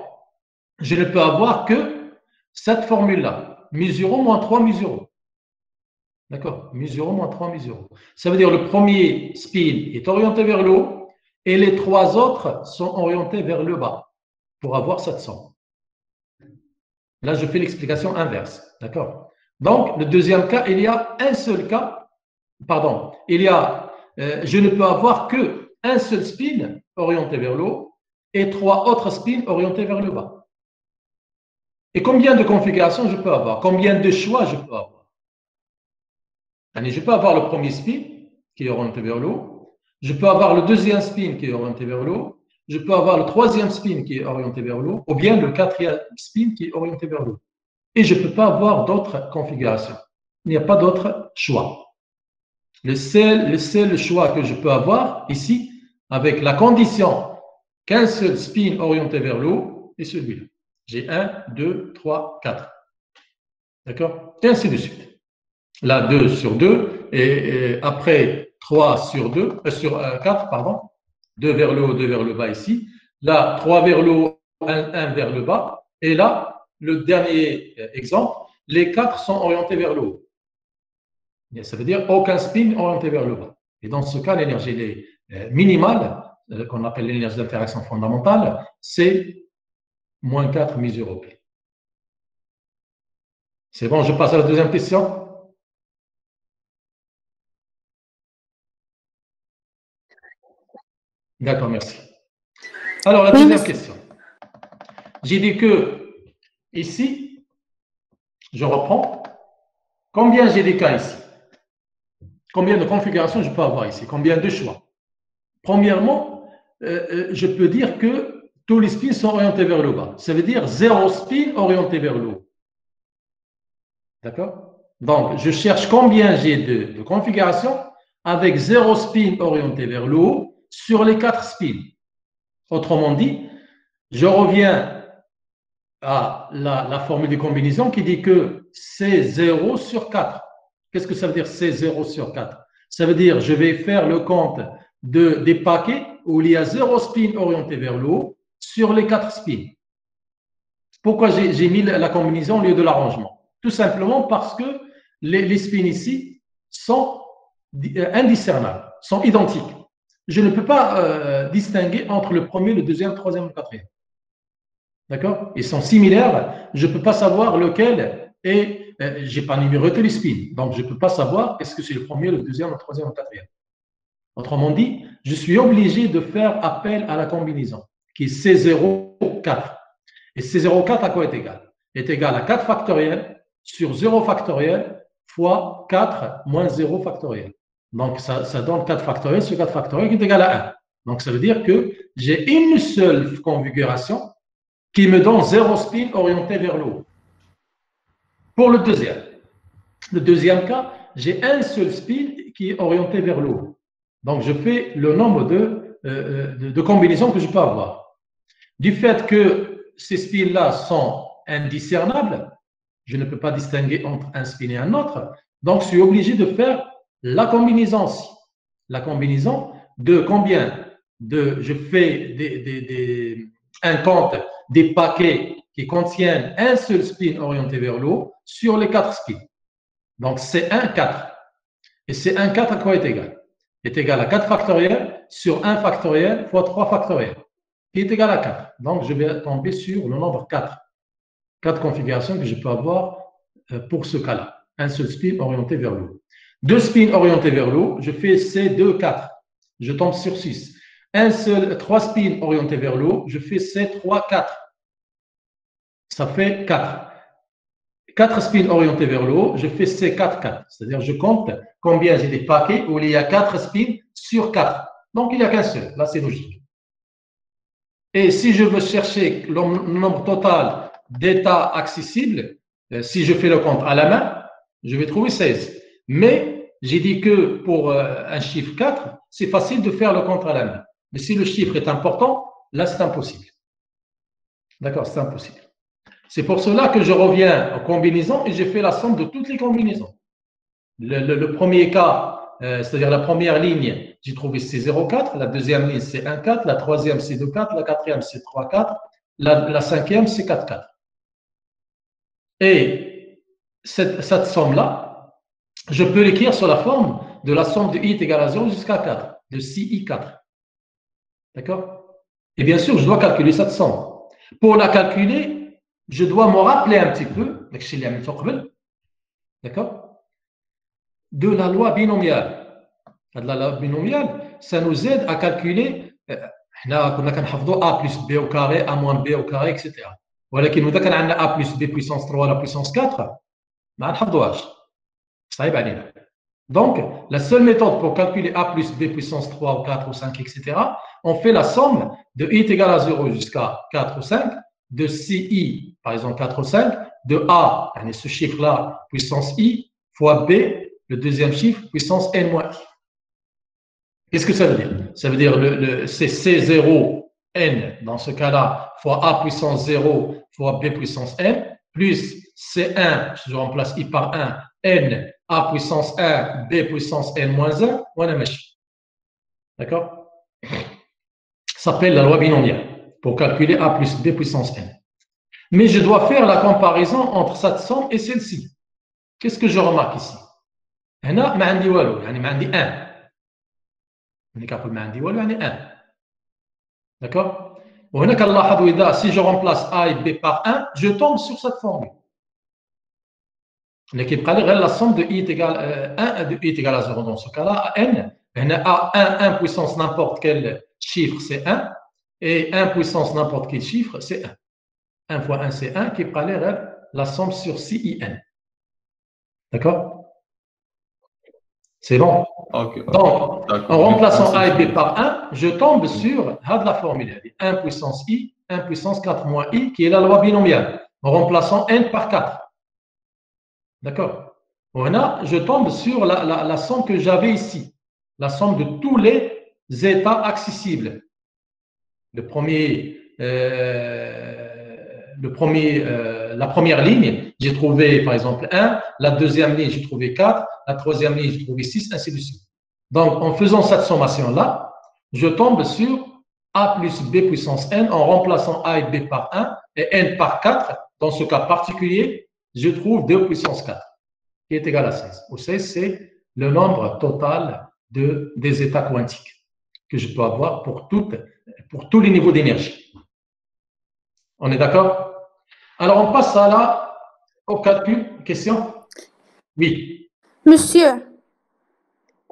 je ne peux avoir que cette formule-là. mu0 moins 3 mu0. D'accord? mu0 moins 3 mu0. Ça veut dire le premier spin est orienté vers le haut et les 3 autres sont orientés vers le bas pour avoir cette somme. Là, je fais l'explication inverse. D'accord? Donc, le deuxième cas, il y a un seul cas. Pardon. Je ne peux avoir que un seul spin orienté vers le haut et 3 autres spins orientés vers le bas. Et combien de configurations je peux avoir? Combien de choix je peux avoir? Je peux avoir le premier spin qui est orienté vers le haut. Je peux avoir le deuxième spin qui est orienté vers le haut. Je peux avoir le troisième spin qui est orienté vers le haut. Ou bien le quatrième spin qui est orienté vers le haut. Et je ne peux pas avoir d'autres configurations. Il n'y a pas d'autre choix. Le seul choix que je peux avoir ici, avec la condition qu'un seul spin orienté vers le haut, est celui-là. J'ai 1, 2, 3, 4. D'accord? Et ainsi de suite. Là, 2 sur 2. Et après, 3 sur 2, sur 4, pardon. 2 vers le haut, 2 vers le bas ici. Là, 3 vers le haut, 1 vers le bas. Et là, le dernier exemple, les 4 sont orientés vers le haut. Et ça veut dire aucun spin orienté vers le bas. Et dans ce cas, l'énergie minimale, qu'on appelle l'énergie d'interaction fondamentale, c'est moins 4 mu0b. C'est bon, je passe à la deuxième question. D'accord, merci. Alors, la deuxième question. J'ai dit que ici, je reprends. Combien j'ai des cas ici? Combien de configurations je peux avoir ici? Combien de choix? Premièrement, je peux dire que tous les spins sont orientés vers le bas. Ça veut dire 0 spin orienté vers le haut. D'accord? Donc, je cherche combien j'ai de configurations avec 0 spin orienté vers le haut sur les 4 spins. Autrement dit, je reviens à la formule de combinaison qui dit que c'est 0 sur 4. Qu'est-ce que ça veut dire c'est 0 sur 4? Ça veut dire je vais faire le compte des paquets où il y a 0 spin orienté vers le haut sur les 4 spins. Pourquoi j'ai mis la combinaison au lieu de l'arrangement? Tout simplement parce que les spins ici sont indiscernables, sont identiques. Je ne peux pas distinguer entre le premier, le deuxième, le troisième et le quatrième. D'accord? Ils sont similaires. Je ne peux pas savoir lequel est. Je n'ai pas numéroté les spins. Donc, je ne peux pas savoir est-ce que c'est le premier, le deuxième, le troisième ou le quatrième. Autrement dit, je suis obligé de faire appel à la combinaison qui est C0, 4. Et C0, 4 à quoi est égal? Est égal à 4 factoriel sur 0 factoriel fois 4 moins 0 factoriel. Donc, ça donne 4 factoriel sur 4 factoriel qui est égal à 1. Donc, ça veut dire que j'ai une seule configuration qui me donne 0 spin orienté vers le haut. Pour le deuxième, Le deuxième cas, j'ai un seul spin qui est orienté vers le haut. Donc, je fais le nombre de combinaisons que je peux avoir. Du fait que ces spins-là sont indiscernables, je ne peux pas distinguer entre un spin et un autre. Donc, je suis obligé de faire la combinaison. La combinaison de combien je fais un compte des paquets qui contiennent un seul spin orienté vers le haut sur les 4 spins. Donc, c'est 1, 4. Et c'est 1, 4 à quoi est égal? Est égal à 4 factoriel sur 1 factoriel fois 3 factoriel, qui est égal à 4. Donc, je vais tomber sur le nombre 4. 4 configurations que je peux avoir pour ce cas-là. Un seul spin orienté vers le haut. 2 spins orientés vers le haut, je fais C2, 4. Je tombe sur 6. 3 spins orientés vers le haut, je fais C3, 4. Ça fait 4. 4 spins orientés vers le haut, je fais C4, 4. C'est-à-dire, je compte combien j'ai des paquets où il y a 4 spins sur 4. Donc, il n'y a qu'un seul. Là, c'est logique. Et si je veux chercher le nombre total d'états accessibles, si je fais le compte à la main, je vais trouver 16. Mais j'ai dit que pour un chiffre 4, c'est facile de faire le compte à la main. Mais si le chiffre est important, là, c'est impossible. D'accord, c'est impossible. C'est pour cela que je reviens aux combinaisons et je fais la somme de toutes les combinaisons. Le premier cas, c'est-à-dire la première ligne, j'ai trouvé C04, la deuxième ligne c'est 1,4, la troisième c'est 2,4, la quatrième c'est 3,4, la cinquième c'est 4,4. Et cette somme-là, je peux l'écrire sur la forme de la somme de i est égale à 0 jusqu'à 4, de 6i4. D'accord? Et bien sûr, je dois calculer cette somme. Pour la calculer, je dois me rappeler un petit peu, d'accord, de la loi binomiale. La loi binomiale, ça nous aide à calculer, a plus b au carré, a moins b au carré, etc. ولكن إذا كان عندنا a plus b puissance 3 la puissance 4 ما نحفظوهاش صعيب علينا. Donc, la seule méthode pour calculer a plus b puissance 3 ou 4 ou 5, etc., on fait la somme de i est égal à 0 jusqu'à 4 ou 5, de ci, par exemple 4 ou 5, de a, ce chiffre-là, puissance i, fois b, le deuxième chiffre, puissance n moins i. Qu'est-ce que ça veut dire? Ça veut dire c'est C0 n, dans ce cas-là, fois a puissance 0 fois b puissance n, plus C1, je remplace i par 1, n, a puissance 1, b puissance n moins 1, ou un d'accord? Ça s'appelle la loi binomiale, pour calculer a plus b puissance n. Mais je dois faire la comparaison entre cette somme et celle-ci. Qu'est-ce que je remarque ici? هنا ما عندي والو يعني ما عندي 1 ملي كنقول ما عندي والو يعني 1 d'accord وهنا كنلاحظوا اذا si je remplace a et b par 1 je tombe sur cette formule اللي كيبقى لي غير la somme de i est égal 1 de i est égal à 0 dans ce cas-là n هنا a 1 puissance n'importe quel chiffre c'est 1 et 1 puissance n'importe quel chiffre c'est 1 1 fois 1 c'est 1 كيبقى لي غير la somme sur ci n d'accord. C'est bon. Okay. Donc, en remplaçant a et b par 1, je tombe sur la formule 1 puissance i, 1 puissance 4 moins i, qui est la loi binomiale, en remplaçant n par 4. D'accord. Voilà, je tombe sur la somme que j'avais ici, la somme de tous les états accessibles. La première ligne, j'ai trouvé par exemple 1, la deuxième ligne, j'ai trouvé 4, la troisième ligne, j'ai trouvé 6, ainsi de suite. Donc, en faisant cette sommation-là, je tombe sur a plus b puissance n en remplaçant a et b par 1 et n par 4. Dans ce cas particulier, je trouve 2 puissance 4, qui est égal à 16. Où 16, c'est le nombre total des états quantiques que je peux avoir pour tous les niveaux d'énergie. On est d'accord? Alors, on passe au calcul. Question? Oui. Monsieur,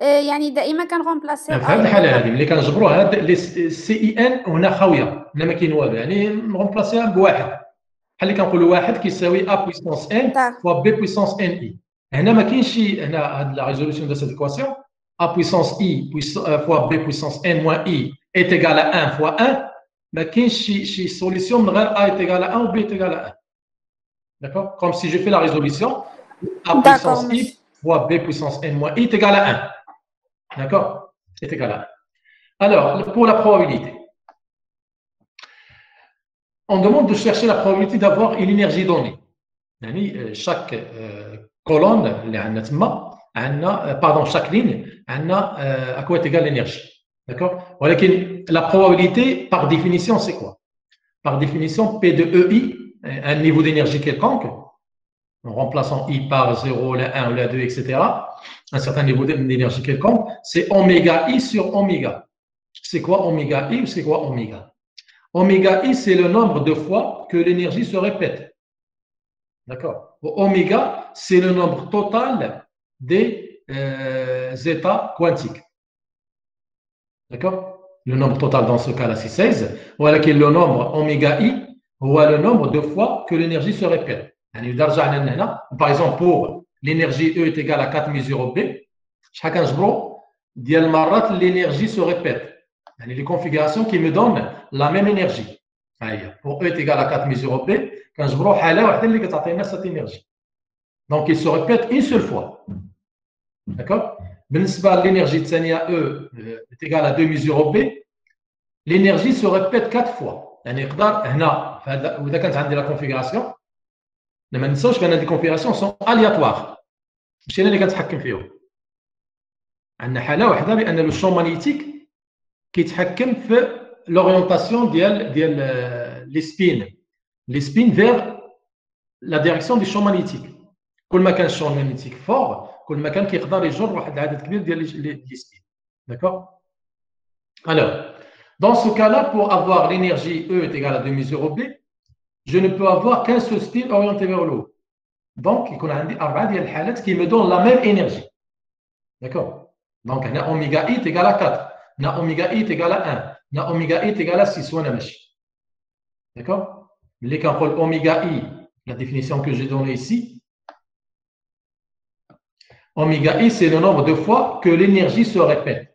يعني دائما كنغومبلاسي في هذه الحاله هذه ملي كنجبروا هاد سي اي ان هنا خاويه هنا ما كاين والو يعني نغومبلاسيها بواحد بحال اللي كنقولوا واحد كيساوي ا بويسونس ان فوا بي بويسونس ان اي. هنا ما كاينش شي هنا هاد لا ريزولوسيون دو سيت ايكواسيون ا بويسونس اي فوا بي بويسونس ان موان اي est égal à 1 fois 1. ما كاينش شي سوليسيون من غير a est égal à 1 ou b est égal à 1. D'accord? Comme si je fais la résolution, A D'accord, puissance monsieur. I fois B puissance N moins I est égal à 1. D'accord? Est égal à 1. Alors, pour la probabilité, on demande de chercher la probabilité d'avoir une énergie donnée. Chaque colonne, pardon, chaque ligne, à quoi est égale l'énergie. D'accord? La probabilité, par définition, c'est quoi? Par définition, P de EI, un niveau d'énergie quelconque, en remplaçant I par 0, la 1 ou la 2, etc., un certain niveau d'énergie quelconque, c'est oméga I sur oméga. C'est quoi oméga I ou c'est quoi oméga? Oméga I, c'est le nombre de fois que l'énergie se répète. D'accord? Oméga, c'est le nombre total des états quantiques. D'accord? Le nombre total dans ce cas-là, c'est 16. Voilà qui est le nombre oméga I, ou le nombre de fois que l'énergie se répète. Par exemple, pour l'énergie E est égale à 4 mesures B, chaque l'énergie se répète. Les configurations qui me donnent la même énergie. Pour E est égal à 4 mesures B, quand je prends cette énergie. Donc, il se répète une seule fois. D'accord? L'énergie de Tsania E est égale à 2 mesures B. L'énergie se répète 4 fois. La configuration, les configurations sont aléatoires. مش انا اللي كنتحكم فيهم. عندنا حاله واحده بان لو champ magnétique كيتحكم في l'orientation ديال les spins vers la direction du champ magnétique. كل ما كان champ magnétique fort, كل ما كان كيقدر يجر واحد العدد كبير ديال les spins. D'accord? Alors, dans ce cas-là, pour avoir l'énergie E est égale à 2 mesures B, je ne peux avoir qu'un seul spin orienté vers le haut. Donc, il y a 4 حالات qui me donnent la même énergie. D'accord? Donc, on a oméga I est égal à 4, on a oméga I est égal à 1, on a oméga I est égal à 6. D'accord? Mais quand on oméga I, la définition que j'ai donnée ici, oméga I, c'est le nombre de fois que l'énergie se répète.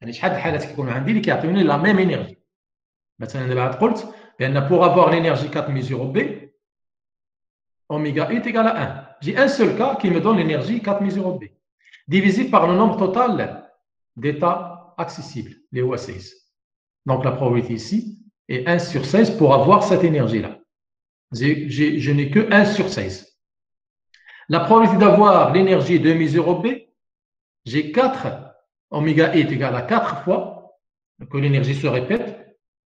يعني شحال د الحالات كيكونوا عندي اللي كيعطيوني la même énergie. مثلا دابا قلت بان pour avoir l'énergie 4 mesures B, oméga I est égal à 1. J'ai un seul cas qui me donne l'énergie 4 mesures B, divisé par le nombre total d'états accessibles, les OA16. Donc la probabilité ici est 1 sur 16 pour avoir cette énergie-là. Je n'ai que 1 sur 16. La probabilité d'avoir l'énergie de mesure B, j'ai 4, oméga I est égal à 4 fois que l'énergie se répète.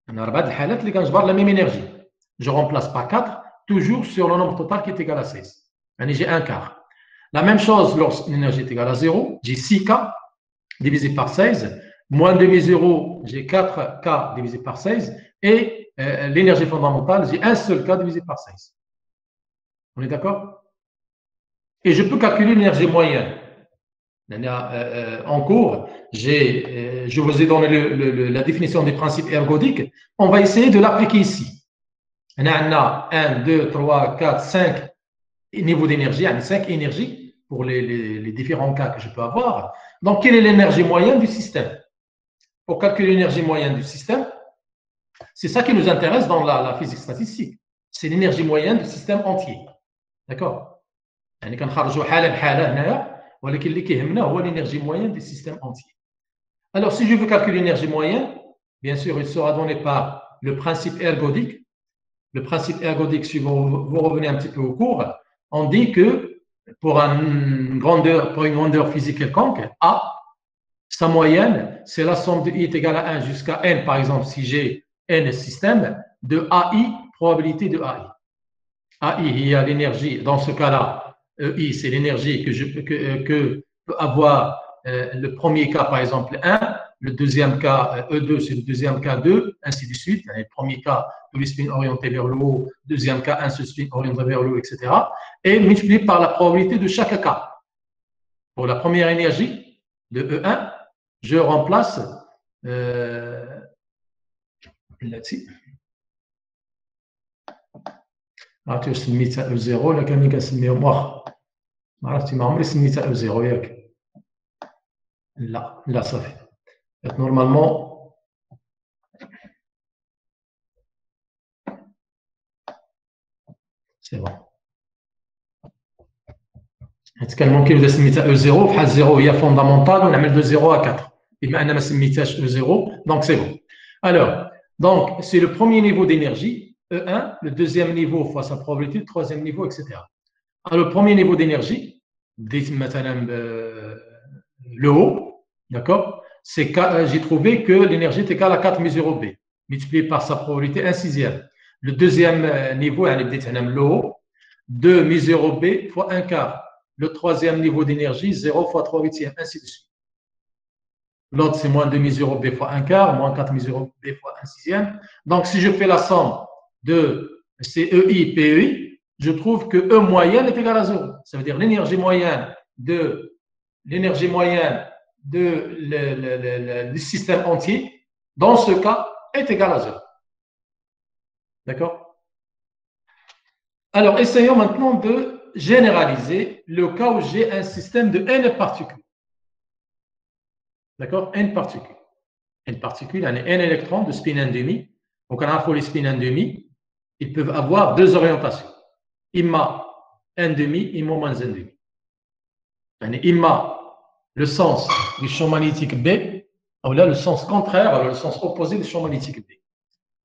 On a la même énergie. Je remplace par 4, toujours sur le nombre total qui est égal à 16. J'ai un quart. La même chose lorsque l'énergie est égale à 0, j'ai 6K divisé par 16. Moins de mes 0, j'ai 4K divisé par 16. Et l'énergie fondamentale, j'ai un seul K divisé par 16. On est d'accord? Et je peux calculer l'énergie moyenne. En cours, je vous ai donné la définition des principes ergodiques. On va essayer de l'appliquer ici. On a 1, 2, 3, 4, 5 niveaux d'énergie, 5 énergies pour les différents cas que je peux avoir. Donc, quelle est l'énergie moyenne du système? Pour calculer l'énergie moyenne du système, c'est ça qui nous intéresse dans la physique statistique. C'est l'énergie moyenne du système entier. D'accord? يعني كنخرجوا حاله بحاله هنايا ولكن اللي كيهمنا هو l'énergie moyenne du système entier. Alors, si je veux calculer l'énergie moyenne, bien sûr, il sera donné par le principe ergodique. Le principe ergodique, si vous revenez un petit peu au cours, on dit que pour une grandeur physique quelconque, A, sa moyenne, c'est la somme de I est égale à 1 jusqu'à N, par exemple, si j'ai N système, de AI, probabilité de AI. AI, il y a l'énergie, dans ce cas-là, EI, c'est l'énergie que peut avoir le premier cas, par exemple, 1, le deuxième cas, E2, c'est le deuxième cas 2, ainsi de suite. Le premier cas, tous les spins orientés vers le haut, deuxième cas, un seul spin orienté vers le haut, etc. Et multiplié par la probabilité de chaque cas. Pour la première énergie de E1, je remplace là-dessus. عرفتي واش سميتها E0 ولا كاملين كنسميهم واخا ما عرفتي ما عمري سميتها E0 ياك لا صافي نورمالمون سي بون نتكلموا كي بدا سميتها او 0 بحال 0 هي فوندامونتال ونعمل دو 0 à 4 بما ان ما سميتهاش او 0 دونك سي بون. Alors donc c'est le premier niveau d'énergie E1, le deuxième niveau fois sa probabilité, le troisième niveau, etc. Alors le premier niveau d'énergie le haut, d'accord, c'est j'ai trouvé que l'énergie est égale à 4 μ B multiplié par sa probabilité 1/6. Le deuxième niveau, le haut, 2 μ B fois 1/4. Le troisième niveau d'énergie, 0 fois 3/8, ainsi de suite. L'autre, c'est moins 2 μ B fois 1/4, moins 4 μ B fois 1/6. Donc, si je fais la somme de CEI, PEI, je trouve que E moyenne est égal à 0. Ça veut dire l'énergie moyenne du système entier, dans ce cas, est égale à 0. D'accord? Alors, essayons maintenant de généraliser le cas où j'ai un système de n particules. D'accord? N particules. N particules, n électrons de spin 1,5. Donc, on a les spin 1,5, ils peuvent avoir deux orientations. Imma 1,5, imma moins 1,5. Imma le sens du champ magnétique B, ou là le sens contraire, le sens opposé du champ magnétique B.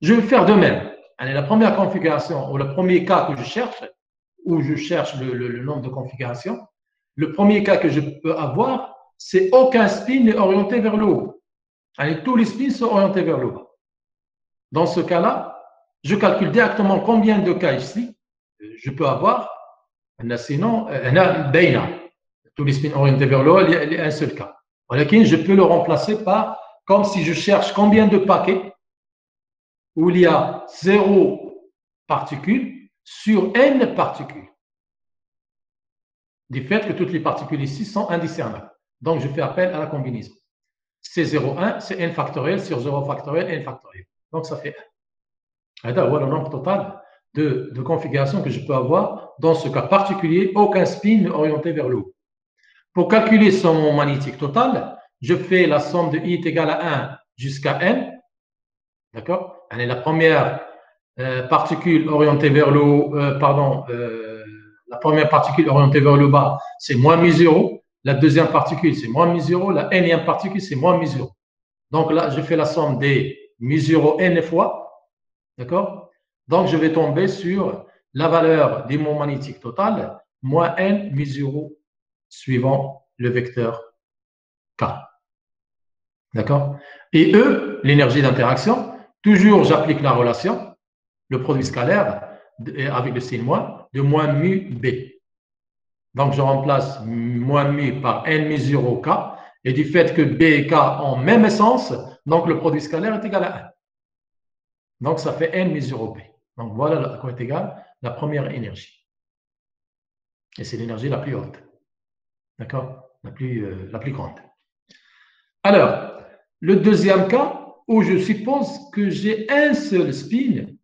Je vais faire de même. La première configuration, ou le premier cas que je cherche, où je cherche le nombre de configurations, le premier cas que je peux avoir, c'est aucun spin n'est orienté vers le haut. Tous les spins sont orientés vers le bas. Dans ce cas-là, je calcule directement combien de cas ici je peux avoir. Sinon, tous les spins orientés vers le haut, il y a un seul cas. Je peux le remplacer par, comme si je cherche combien de paquets où il y a 0 particules sur n particules. Du fait que toutes les particules ici sont indiscernables. Donc, je fais appel à la combinaison. C'est 0,1, c'est n factoriel sur 0 factoriel, n factoriel. Donc, ça fait 1. Voilà le nombre total de configurations que je peux avoir. Dans ce cas particulier, aucun spin orienté vers le haut. Pour calculer son magnétique total, je fais la somme de I est égale à 1 jusqu'à n. D'accord? La première particule orientée vers le haut, la première particule orientée vers le bas, c'est moins μ0. La deuxième particule, c'est moins μ0. La nème particule, c'est moins μ0. Donc là, je fais la somme des μ0 n fois. D'accord? Donc, je vais tomber sur la valeur du moment magnétique total, moins n μ0, suivant le vecteur K. D'accord? Et E, l'énergie d'interaction, toujours j'applique la relation, le produit scalaire avec le signe moins, de moins mu B. Donc, je remplace moins mu par n μ0 K, et du fait que B et K ont même essence, donc le produit scalaire est égal à 1. Donc, ça fait n μ0 B. Donc, voilà à quoi est égale la première énergie. Et c'est l'énergie la plus haute. D'accord? La plus grande. Alors, le deuxième cas, où je suppose que j'ai un seul spin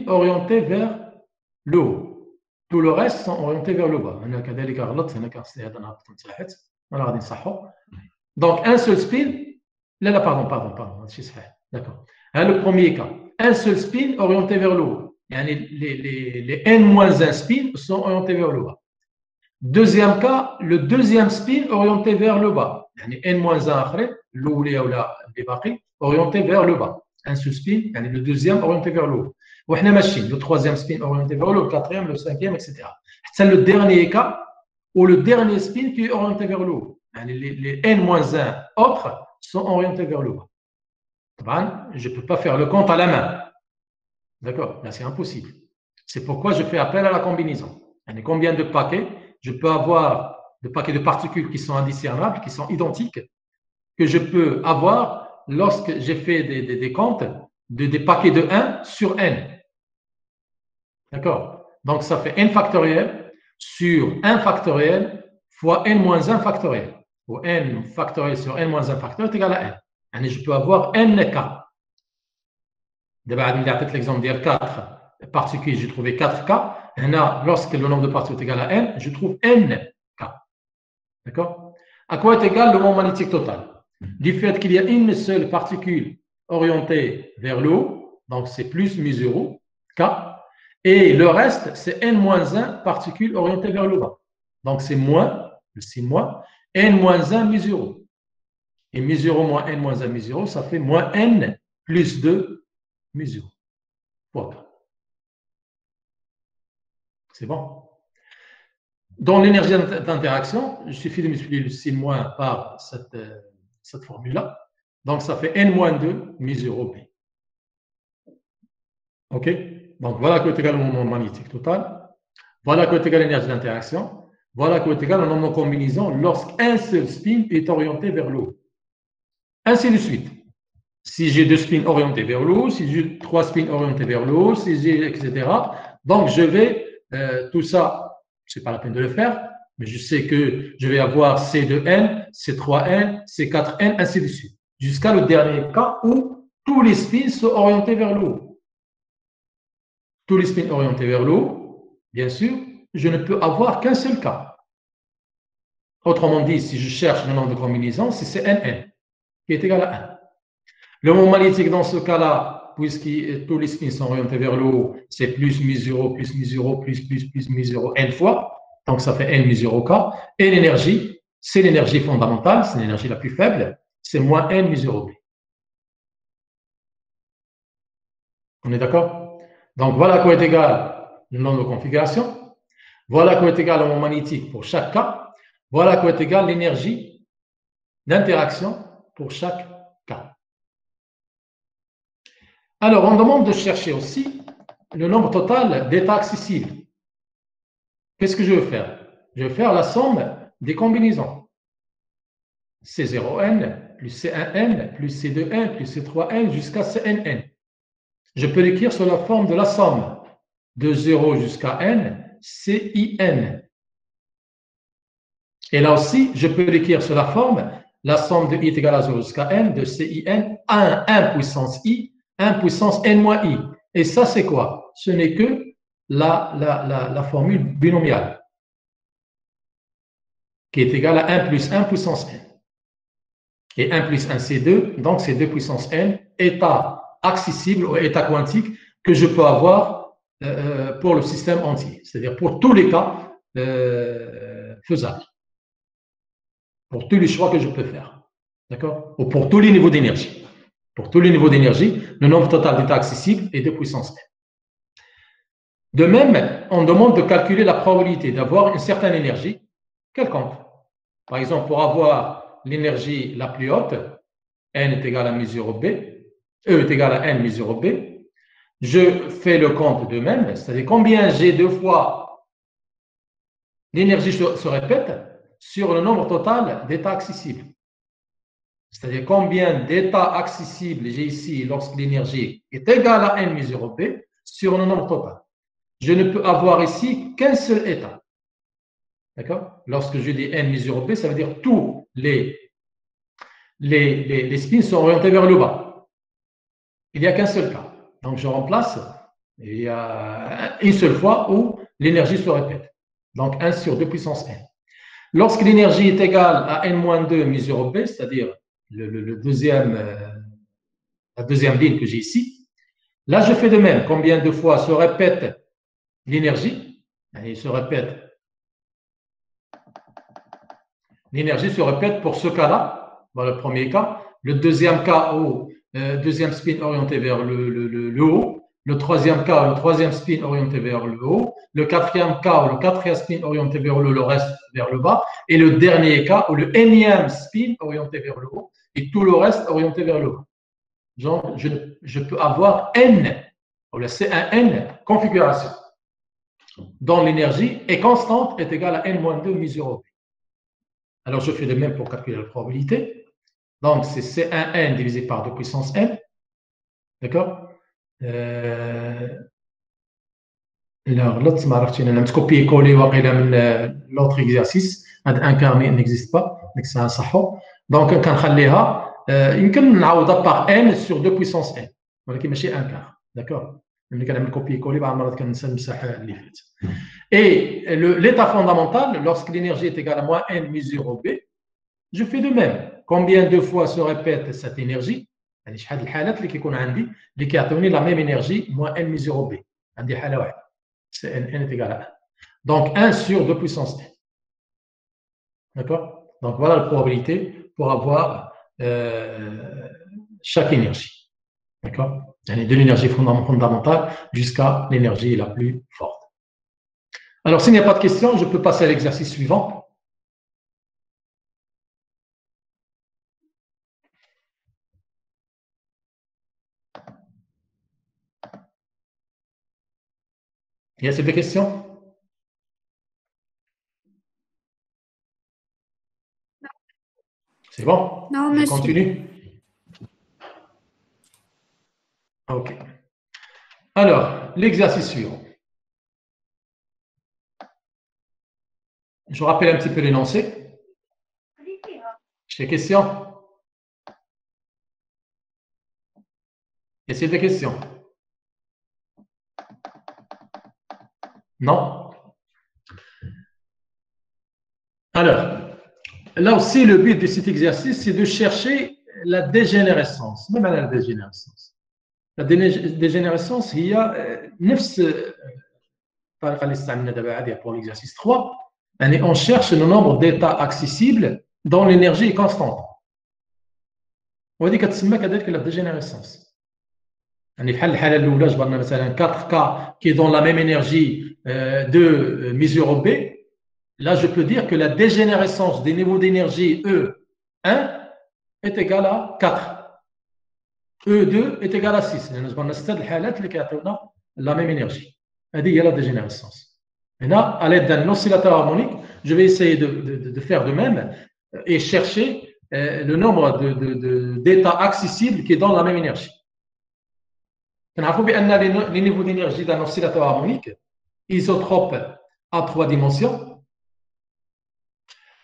orienté vers le haut. Tout le reste sont orientés vers le bas. Donc, un seul spin. Là, pardon. D'accord. Le premier cas, un seul spin orienté vers le haut. Les n-1 spins sont orientés vers le bas. Deuxième cas, le deuxième spin orienté vers le bas. n-1 après, orienté vers le bas. Un seul spin, le deuxième orienté vers le haut. Le troisième spin orienté vers le haut, le quatrième, le cinquième, etc. C'est le dernier cas où le dernier spin qui est orienté vers le haut. Les n-1 autres sont orientés vers le bas. Je ne peux pas faire le compte à la main. D'accord? Là, c'est impossible. C'est pourquoi je fais appel à la combinaison. Combien de paquets je peux avoir de paquets de particules qui sont indiscernables, qui sont identiques, que je peux avoir lorsque j'ai fait des comptes des paquets de 1 sur n. D'accord? Donc, ça fait n factoriel sur 1 factoriel fois n-1 factoriel. Ou n factoriel sur n-1 factoriel est égal à n. Je peux avoir n cas. D'abord, il y a peut-être l'exemple de 4 particules, j'ai trouvé 4 cas. Lorsque le nombre de particules est égal à n, je trouve n cas. D'accord? À quoi est égal le moment magnétique total? Du fait qu'il y a une seule particule orientée vers le haut, donc c'est plus μ0, K, Et le reste, c'est n-1 particules orientées vers le bas. Donc, c'est moins, le signe moins, n-1 mi-0. Et mi-0 moins n-1 mi-0, ça fait moins n plus 2 mi-0. Voilà. C'est bon. Dans l'énergie d'interaction, il suffit de multiplier le signe moins par cette formule-là. Donc, ça fait n-2 mi-0 B. OK? Donc, voilà quoi est égal au moment magnétique total. Voilà quoi est égal à l'énergie d'interaction. Voilà quoi est égal au nombre de combinaisons lorsqu'un seul spin est orienté vers le haut. Ainsi de suite. Si j'ai 2 spins orientés vers le haut, si j'ai 3 spins orientés vers le haut, si j'ai, etc. Donc, je vais, tout ça, ce n'est pas la peine de le faire, mais je sais que je vais avoir C2N, C3N, C4N, ainsi de suite. Jusqu'à le dernier cas où tous les spins sont orientés vers le haut. Tous les spins orientés vers le haut, bien sûr, je ne peux avoir qu'un seul cas. Autrement dit, si je cherche le nombre de combinaisons, c'est CNN, qui est égal à 1. Le moment magnétique, dans ce cas-là, puisque tous les spins sont orientés vers le haut, c'est plus mi-0, plus mi-0, plus mi-0, n fois. Donc, ça fait n mi-0k. Et l'énergie, c'est l'énergie fondamentale, c'est l'énergie la plus faible, c'est moins n mi-0b. On est d'accord? Donc, voilà à quoi est égal le nombre de configurations. Voilà à quoi est égal le moment magnétique pour chaque cas. Voilà à quoi est égal l'énergie d'interaction pour chaque cas. Alors, on demande de chercher aussi le nombre total d'états accessibles. Qu'est-ce que je veux faire? Je veux faire la somme des combinaisons. C0n plus C1n plus C2n plus C3n jusqu'à Cnn. Je peux l'écrire sous la forme de la somme de 0 jusqu'à n, Cin. Et là aussi, je peux l'écrire sous la forme la somme de i est égale à 0 jusqu'à n de Cin à 1 puissance i, 1 puissance n moins i. Et ça, c'est quoi? Ce n'est que la formule binomiale, qui est égale à 1 plus 1 puissance n. Et 1 plus 1, c'est 2, donc c'est 2 puissance n, état accessible ou état quantique que je peux avoir pour le système entier, c'est-à-dire pour tous les cas faisables, pour tous les choix que je peux faire, d'accord? Ou pour tous les niveaux d'énergie. Pour tous les niveaux d'énergie, le nombre total d'états accessibles est 2 puissance n. De même, on demande de calculer la probabilité d'avoir une certaine énergie quelconque. Par exemple, pour avoir l'énergie la plus haute, n est égal à mi-0b, E est égal à n mi-0b, je fais le compte de même, c'est-à-dire combien j'ai deux fois l'énergie se répète sur le nombre total d'états accessibles. C'est-à-dire combien d'états accessibles j'ai ici lorsque l'énergie est égale à n mi-0b sur le nombre total. Je ne peux avoir ici qu'un seul état. D'accord? Lorsque je dis n mi-0b, ça veut dire tous les spins sont orientés vers le bas. Il n'y a qu'un seul cas. Donc, je remplace, il y a une seule fois où l'énergie se répète. Donc, 1 sur 2 puissance n. Lorsque l'énergie est égale à n-2 mi-0b, c'est-à-dire la deuxième ligne que j'ai ici, là, je fais de même. Combien de fois se répète l'énergie? Il se répète. L'énergie se répète pour ce cas-là, dans le premier cas. Le deuxième cas où deuxième spin orienté vers le haut. Le troisième cas, le troisième spin orienté vers le haut. Le quatrième cas, le quatrième spin orienté vers le reste vers le bas. Et le dernier cas, où le énième spin orienté vers le haut et tout le reste orienté vers le bas. Donc, je peux avoir n, c'est un n configuration, dont l'énergie est constante, est égale à n-2 mi-0b. Alors, je fais de même pour calculer la probabilité. Donc, c'est C1n divisé par 2 puissance n. D'accord? Alors, l'autre, c'est marqué, on a copié-collé l'autre exercice. Un quart n'existe pas, donc c'est un sahou. Donc, on peut faire, il peut نعوضها par n sur 2 puissance n. ولكن ماشي un quart. D'accord? ملي كنعمل copier-coller, بعض المرات كننسى المساحة اللي فات. Et l'état fondamental, lorsque l'énergie est égale à moins n mi-0b, je fais de même. Combien de fois se répète cette énergie? يعني شحال الحالات اللي كيكون عندي اللي كيعطيوني la même énergie moins n mi-0b. عندي حالة واحدة. C'est n est égal à 1. Donc 1 sur 2 puissance n. D'accord? Donc voilà la probabilité pour avoir chaque énergie. D'accord? De l'énergie fondamentale jusqu'à l'énergie la plus forte. Alors, s'il n'y a pas de questions, je peux passer à l'exercice suivant. Y a-t-il des questions? C'est bon? Non, Je monsieur. continue. OK. Alors, l'exercice suivant. Je rappelle un petit peu l'énoncé. J'ai des questions? Y a-t-il des questions? Non? Alors, là aussi, le but de cet exercice, c'est de chercher la dégénérescence. Même à la dégénérescence. La dégénérescence, il y a نفس الطريقة اللي استعملنا دابا هذه pour l'exercice 3. On cherche le nombre d'états accessibles dont l'énergie est constante. وهذه كتسمى كذلك la dégénérescence. يعني بحال الحالة الأولى جبرنا مثلا 4K qui est dans la même énergie de mesure B. Là, je peux dire que la dégénérescence des niveaux d'énergie E1 est égale à 4. E2 est égal à 6. لأن جبرنا 6 الحالات اللي كيعطيونا la même énergie. هذه هي la dégénérescence. Maintenant, à l'aide d'un oscillateur harmonique, je vais essayer de faire de même et chercher le nombre d'états accessibles qui est dans la même énergie. كنعرفوا بأن les niveaux d'énergie d'un oscillateur harmonique isotrope à 3 dimensions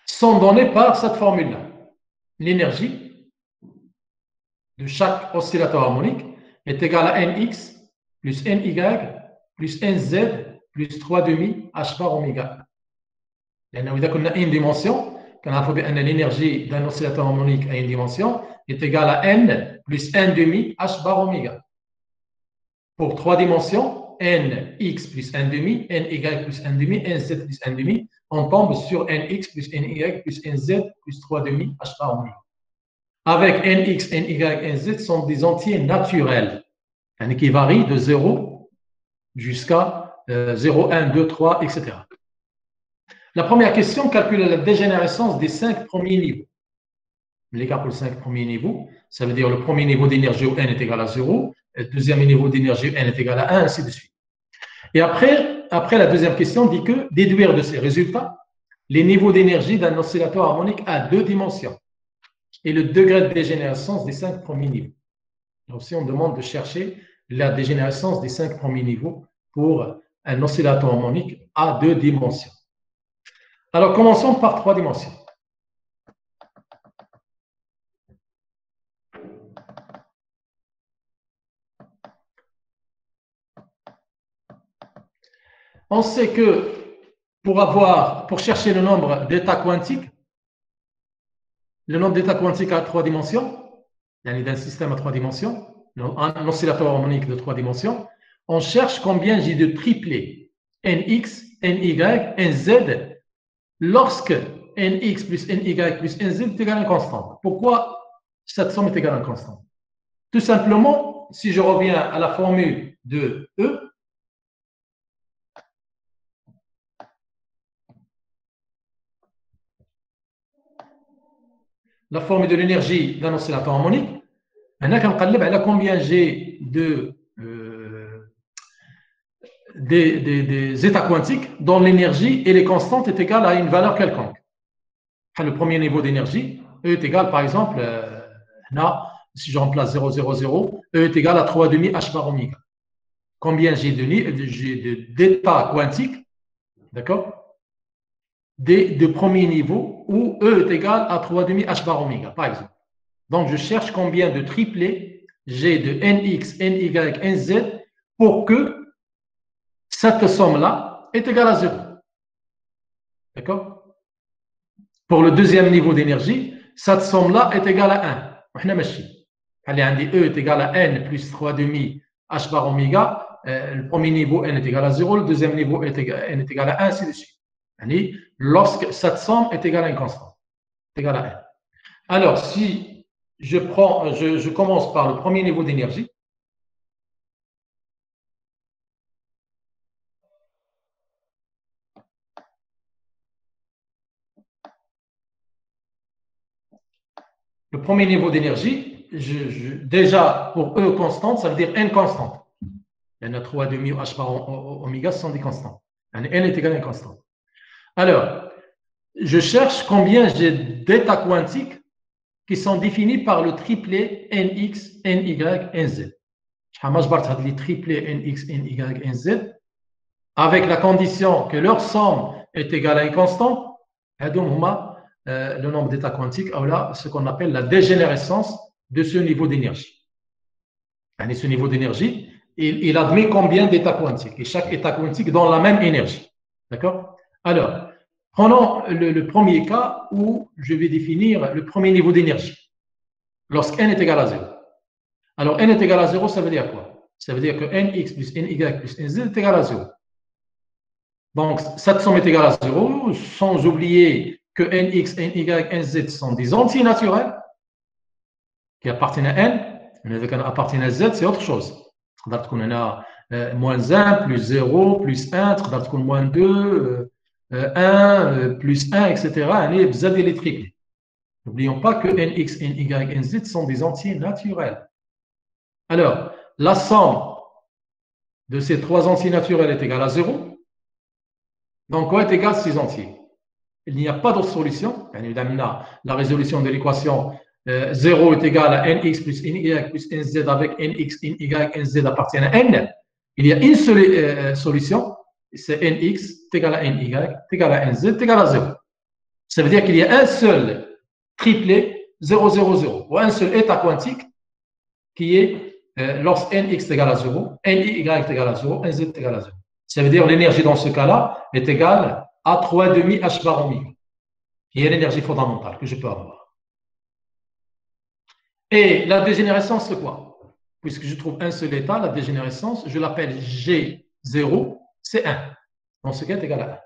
sont donnés par cette formule-là. L'énergie de chaque oscillateur harmonique est égale à nx plus ny plus nz plus 3 demi h bar oméga. لأنه إذا كنا une dimension, كنعرفوا بأن l'énergie d'un oscillateur harmonique à une dimension est égale à n plus 1 demi h bar oméga. Pour 3 dimensions, nx plus 1 demi, ny plus 1 demi, nz plus 1 demi, on tombe sur nx plus ny plus nz plus 3 demi h bar oméga. Avec nx, ny, nz sont des entiers naturels, qui varient de 0 jusqu'à 0, 1, 2, 3, etc. La première question calcule la dégénérescence des 5 premiers niveaux. L'écart pour les 5 premiers niveaux, ça veut dire le premier niveau d'énergie n est égal à 0, le deuxième niveau d'énergie n est égal à 1, ainsi de suite. Et après la deuxième question dit que déduire de ces résultats les niveaux d'énergie d'un oscillateur harmonique à 2 dimensions et le degré de dégénérescence des 5 premiers niveaux. Donc, si on demande de chercher la dégénérescence des 5 premiers niveaux pour un oscillateur harmonique à 2 dimensions. Alors, commençons par 3 dimensions. On sait que pour chercher le nombre d'états quantiques, le nombre d'états quantiques à 3 dimensions, d'un système à 3 dimensions, un oscillateur harmonique de 3 dimensions, on cherche combien j'ai de triplés nx, ny, nz lorsque nx plus ny plus nz est égal à une constante. Pourquoi cette somme est égale à une constante? Tout simplement, si je reviens à la formule de E, la formule de l'énergie d'un oscillateur harmonique, on a combien j'ai des états quantiques dont l'énergie et les constantes est égale à une valeur quelconque. Le premier niveau d'énergie, E est égal, par exemple, là, si je remplace 0, 0, 0, E est égal à 3 demi h bar oméga. Combien j'ai d'états quantiques, d'accord, de premier niveau où E est égal à 3 demi h bar oméga, par exemple. Donc, je cherche combien de triplés j'ai de nx, ny, nz pour que cette somme-là est égale à 0. D'accord? Pour le deuxième niveau d'énergie, cette somme-là est égale à 1. E est égal à n plus 3 demi h bar oméga. le premier niveau n est égal à 0, le deuxième niveau n est égal à 1, ainsi de suite. Lorsque cette somme est égale à une constante, est égale à 1. Alors, si je commence par le premier niveau d'énergie, le premier niveau d'énergie, déjà pour E constante, ça veut dire N constante. N a 3 demi H par oméga, ce sont des constantes. N est égal à une constante. Alors, je cherche combien j'ai d'états quantiques qui sont définis par le triplet Nx, Ny, Nz. Je vais les triplets Nx, Ny, Nz avec la condition que leur somme est égale à une constante. Le nombre d'états quantiques, ou là, ce qu'on appelle la dégénérescence de ce niveau d'énergie. Ce niveau d'énergie, il admet combien d'états quantiques, et chaque état quantique donne la même énergie. D'accord? Alors, prenons le premier cas où je vais définir le premier niveau d'énergie, lorsque n est égal à 0. Alors, n est égal à 0, ça veut dire quoi? Ça veut dire que nx plus ny plus nz est égal à 0. Donc, cette somme est égale à 0, sans oublier que nx, ny, nz sont des entiers naturels qui appartiennent à n, mais qui appartiennent à z, c'est autre chose. On a moins 1, plus 0, plus 1, moins 2, 1, plus 1, etc. On est z et les triplés. N'oublions pas que nx, ny, nz sont des entiers naturels. Alors, la somme de ces trois entiers naturels est égale à 0. Donc, quoi est égal à ces entiers? Il n'y a pas d'autre solution. La résolution de l'équation 0 est égal à nx plus ny plus nz avec nx, ny, nz appartiennent à n. Il y a une seule solution, c'est nx est égal à ny est égal à nz est égal à 0. Ça veut dire qu'il y a un seul triplet 0, 0, 0, ou un seul état quantique qui est lorsque nx est égal à 0, ny est égal à 0, nz est égal à 0. Ça veut dire que l'énergie dans ce cas-là est égale à 3 demi h bar oméga, qui est l'énergie fondamentale que je peux avoir. Et la dégénérescence, c'est quoi? Puisque je trouve un seul état, la dégénérescence, je l'appelle G0, c'est 1. Dans ce cas, est égal à 1.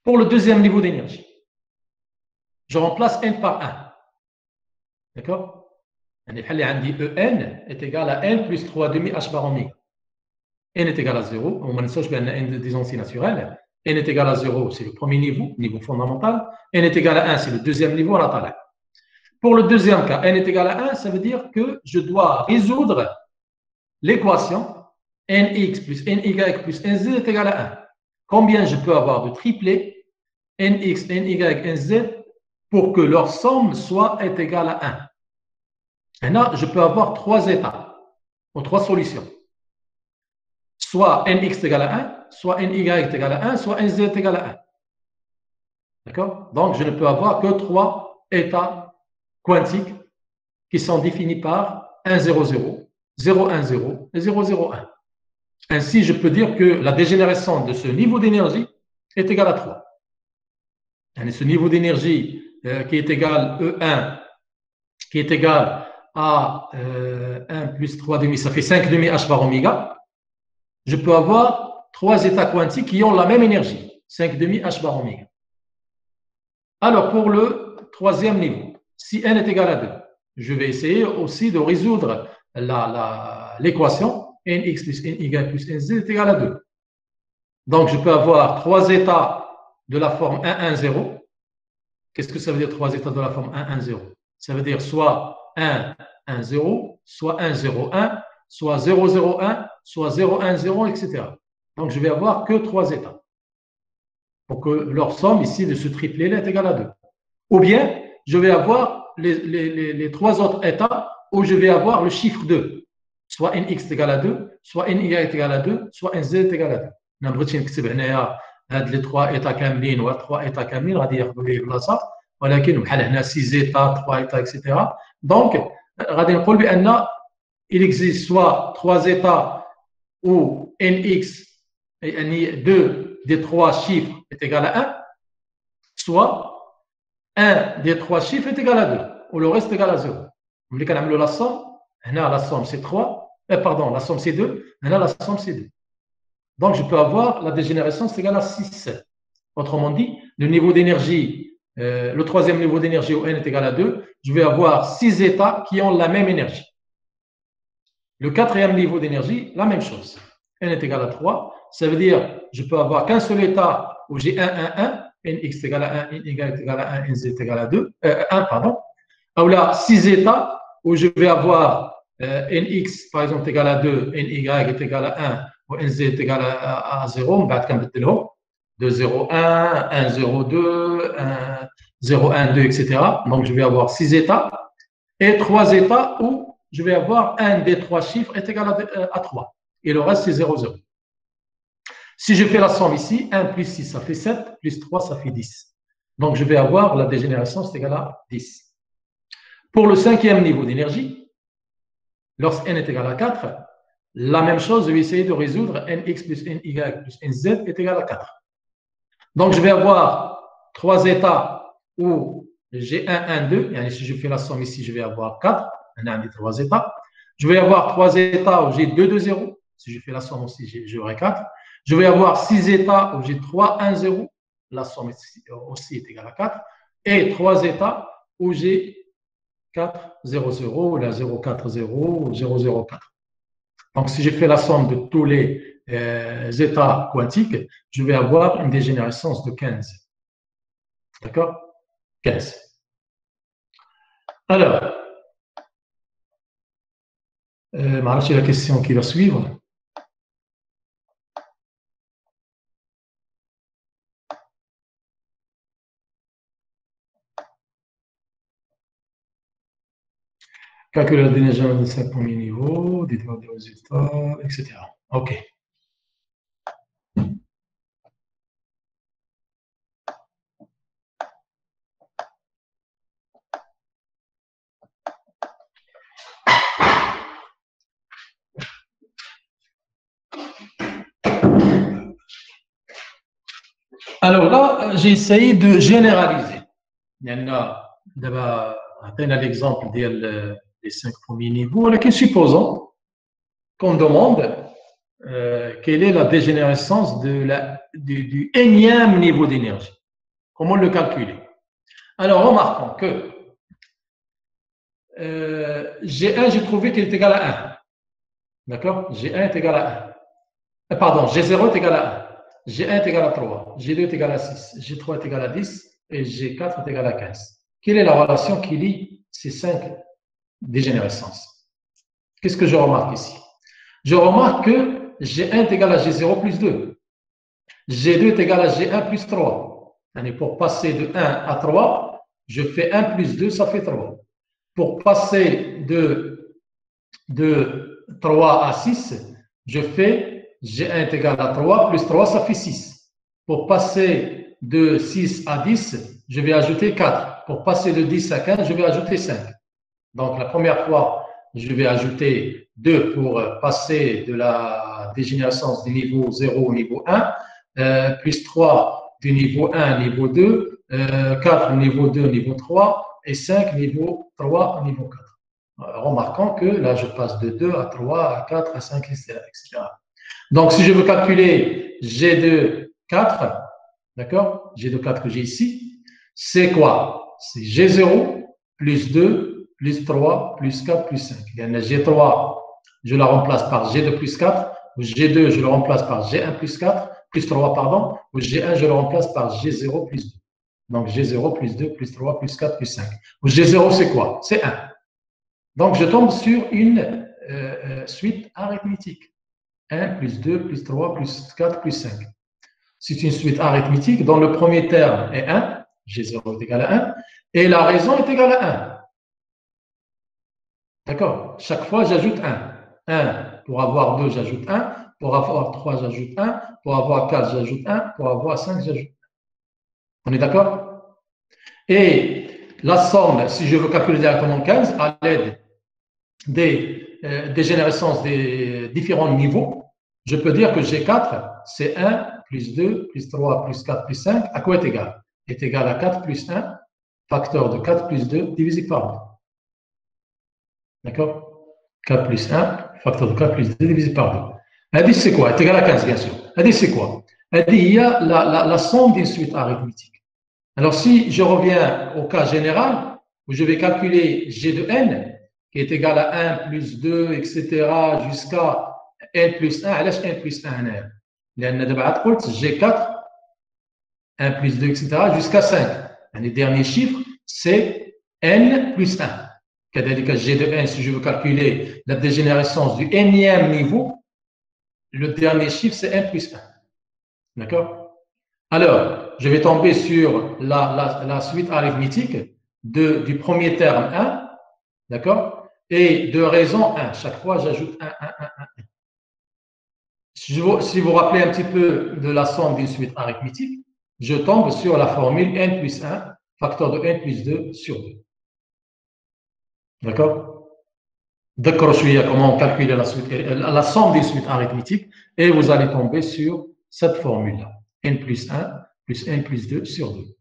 Pour le deuxième niveau d'énergie, je remplace n par 1. D'accord? En est égal à n plus 3 demi h bar oméga. N est égal à 0, on mentionne n des entiers naturels. N est égal à 0, c'est le premier niveau fondamental. N est égal à 1, c'est le deuxième niveau à la talent. Pour le deuxième cas, n est égal à 1, ça veut dire que je dois résoudre l'équation nx plus ny plus nz est égal à 1. Combien je peux avoir de triplets nx, ny, nz pour que leur somme soit égale à 1? Et là, je peux avoir trois états, ou trois solutions. Soit nx est égal à 1, soit ny est égal à 1, soit nz est égal à 1. D'accord? Donc, je ne peux avoir que trois états quantiques qui sont définis par 1, 0, 0, 0, 1, 0 et 0, 0, 1. Ainsi, je peux dire que la dégénérescence de ce niveau d'énergie est égale à 3. Et ce niveau d'énergie qui est égal E1, qui est égal à 1 plus 3 demi, ça fait 5 demi h bar oméga. Je peux avoir trois états quantiques qui ont la même énergie, 5 demi h bar oméga. Alors, pour le troisième niveau, si n est égal à 2, je vais essayer aussi de résoudre l'équation nx plus ny plus nz est égal à 2. Donc, je peux avoir trois états de la forme 1, 1, 0. Qu'est-ce que ça veut dire trois états de la forme 1, 1, 0? Ça veut dire soit 1, 1, 0, soit 1, 0, 1, soit 0, 0, 1, soit 0, 1, 0, etc. Donc, je vais avoir que trois états. Pour que leur somme ici de ce triplet est égale à 2. Ou bien, je vais avoir les trois autres états où je vais avoir le chiffre 2. Soit nx est égal à 2, soit ny est égal à 2, soit nz est égal à 2. Je vais نكتب هنايا هاد les trois états كاملين و 3 états كاملين غادي ياخذوا لي بلاصه ولكن بحال هنا 6 états 3 états etc. Donc غادي نقول بان il existe soit 3 états où nx يعني 2 des 3 chiffres est égal à 1, soit un des trois chiffres est égal à 2, ou le reste est égal à 0. Vous voulez qu'on ait la somme? La somme c'est 3, Pardon, la somme C2, maintenant la somme C2. Donc, je peux avoir la dégénérescence égale à 6. Autrement dit, le niveau d'énergie, le troisième niveau d'énergie où n est égal à 2, je vais avoir 6 états qui ont la même énergie. Le quatrième niveau d'énergie, la même chose. N est égal à 3. Ça veut dire je peux avoir qu'un seul état où j'ai 1, 1, 1, nx est égal à 1, ny est égal à 1, nz est égal à 2, 1, pardon. Ou là, 6 états où je vais avoir nx, par exemple, est égal à 2, ny est égal à 1, ou nz est égal à 0, de 0, 1, 1, 0, 2, 1, 0, 1, 2, etc. Donc, je vais avoir 6 états et 3 états où je vais avoir un des 3 chiffres est égal à 3. Et le reste, c'est 0, 0. Si je fais la somme ici, 1 plus 6, ça fait 7, plus 3, ça fait 10. Donc, je vais avoir la dégénérescence égale à 10. Pour le cinquième niveau d'énergie, lorsque n est égal à 4, la même chose, je vais essayer de résoudre nx plus ny plus nz est égal à 4. Donc, je vais avoir 3 états où j'ai 1, 1, 2. Et si je fais la somme ici, je vais avoir 4. Un des 3 états. Je vais avoir 3 états où j'ai 2, 2, 0. Si je fais la somme aussi, j'aurai 4. Je vais avoir 6 états où j'ai 3, 1, 0. La somme aussi est égale à 4. Et 3 états où j'ai 4, 0, 0, là 0, 4, 0, 0, 0, 4. Donc, si je fais la somme de tous les états quantiques, je vais avoir une dégénérescence de 15. D'accord? 15. Alors, c'est la question qui va suivre. Calculer la dégénérescence des 5 premiers niveaux, déduire des résultats, etc. OK. Alors là, j'ai essayé de généraliser. Il y en a d'abord, l'exemple des 5 premiers niveaux. Supposons qu'on demande quelle est la dégénérescence du énième niveau d'énergie. Comment le calculer? Alors, remarquons que G1, j'ai trouvé qu'il est égal à 1. D'accord? G1 est égal à 1. Pardon, G0 est égal à 1. G1 est égal à 3. G2 est égal à 6. G3 est égal à 10. Et G4 est égal à 15. Quelle est la relation qui lie ces 5 dégénérescences? Qu'est-ce que je remarque ici? Je remarque que G1 est égal à G0 plus 2. G2 est égal à G1 plus 3. Et pour passer de 1 à 3, je fais 1 plus 2, ça fait 3. Pour passer de 3 à 6, je fais G1 est égal à 3, plus 3, ça fait 6. Pour passer de 6 à 10, je vais ajouter 4. Pour passer de 10 à 15, je vais ajouter 5. Donc, la première fois, je vais ajouter 2 pour passer de la dégénérescence du niveau 0 au niveau 1, plus 3 du niveau 1 au niveau 2, 4 niveau 2 niveau 3 et 5 niveau 3 niveau 4. Remarquons que là, je passe de 2 à 3, à 4, à 5, etc. Donc, si je veux calculer G2, 4, d'accord? G2, 4 que j'ai ici, c'est quoi? C'est G0 plus 2 plus 3 plus 4 plus 5. Il y a une G3, je la remplace par G2 plus 4, ou G2, je le remplace par G1 plus 4, plus 3, pardon, ou G1, je le remplace par G0 plus 2. Donc, G0 plus 2 plus 3 plus 4 plus 5. Ou G0, c'est quoi? C'est 1. Donc, je tombe sur une suite arithmétique. 1 plus 2 plus 3 plus 4 plus 5. C'est une suite arithmétique dont le premier terme est 1, G0 est égal à 1, et la raison est égale à 1. D'accord? Chaque fois, j'ajoute 1. 1, pour avoir 2, j'ajoute 1. Pour avoir 3, j'ajoute 1. Pour avoir 4, j'ajoute 1. Pour avoir 5, j'ajoute 1. On est d'accord? Et la somme, si je veux calculer directement 15, à l'aide des dégénérescences des différents niveaux, je peux dire que G4, c'est 1 plus 2 plus 3 plus 4 plus 5. À quoi est égal? Est égal à 4 plus 1, facteur de 4 plus 2 divisé par 2. D'accord? 4 plus 1, facteur de 4 plus 2 divisé par 2. C'est quoi? C'est égal à 15, bien sûr. C'est quoi? Il y a la somme d'une suite arithmétique. Alors, si je reviens au cas général, où je vais calculer G de n, qui est égal à 1 plus 2, etc., jusqu'à n plus 1, علاش n plus 1 لأن دابا عاد قلت G4, 1 plus 2, etc., jusqu'à 5. Le dernier chiffre, c'est n plus 1. كذلك G de n, si je veux calculer la dégénérescence du nème niveau, le dernier chiffre, c'est n plus 1. D'accord? Alors, je vais tomber sur la suite arithmétique du premier terme 1, d'accord? Et de raison 1. Chaque fois, j'ajoute 1, 1, 1, 1. Si vous vous rappelez un petit peu de la somme d'une suite arithmétique, je tombe sur la formule n plus 1, facteur de n plus 2 sur 2. D'accord? D'accord, comment calculer la somme des suites arithmétiques et vous allez tomber sur cette formule-là. n plus 1 plus n plus 2 sur 2.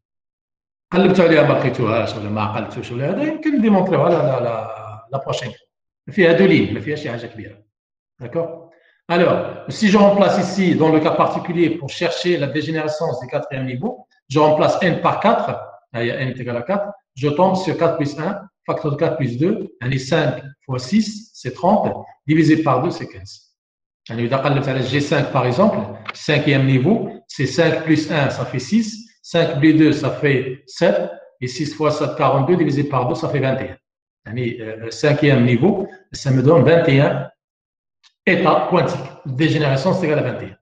قلبت عليها ما لقيتوهاش ولا ما عقلتوش ولا هذا يمكن نديمونطريوها la prochaine fois. فيها deux lignes, ما فيهاش شي حاجه كبيره. D'accord? Alors, si je remplace ici, dans le cas particulier, pour chercher la dégénérescence du quatrième niveau, je remplace n par 4, n est égal à 4, je tombe sur 4 plus 1, facteur de 4 plus 2, 5 fois 6, c'est 30, divisé par 2, c'est 15. G5 par exemple, cinquième niveau, c'est 5 plus 1, ça fait 6, 5 plus 2, ça fait 7, et 6 fois 7, 42, divisé par 2, ça fait 21. Cinquième niveau, ça me donne 21 état quantique. Dégénérescence c'est égal à 21.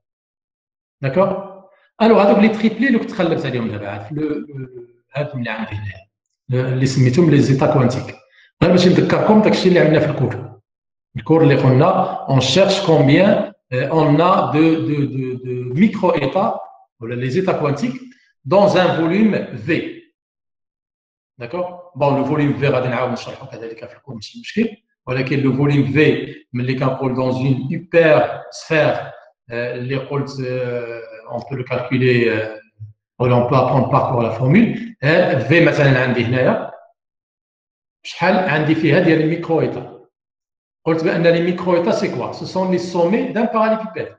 D'accord? Alors, هذوك les triplés اللي كنت تخلفت عليهم دابا هذوك اللي عندي هنا اللي سميتهم لي زيتا كوانتيك. غير باش نذكركم داكشي اللي عملنا في الكور. الكور اللي قلنا on cherche combien on a de micro-états ولا les états quantiques dans un volume V. D'accord? Bon, le volume V غادي نعاود نشرحو كذلك في الكور ماشي مشكل. ولكن le volume V, ملي كنقول dans une hypersphère, اللي قلت on peut le calculer ولا on peut apprendre par cœur la formule. V مثلا عندي هنايا شحال عندي فيها ديال الميكرو ايتا. قلت بان les micro-états c'est quoi? Ce sont les sommets d'un parallélépipède.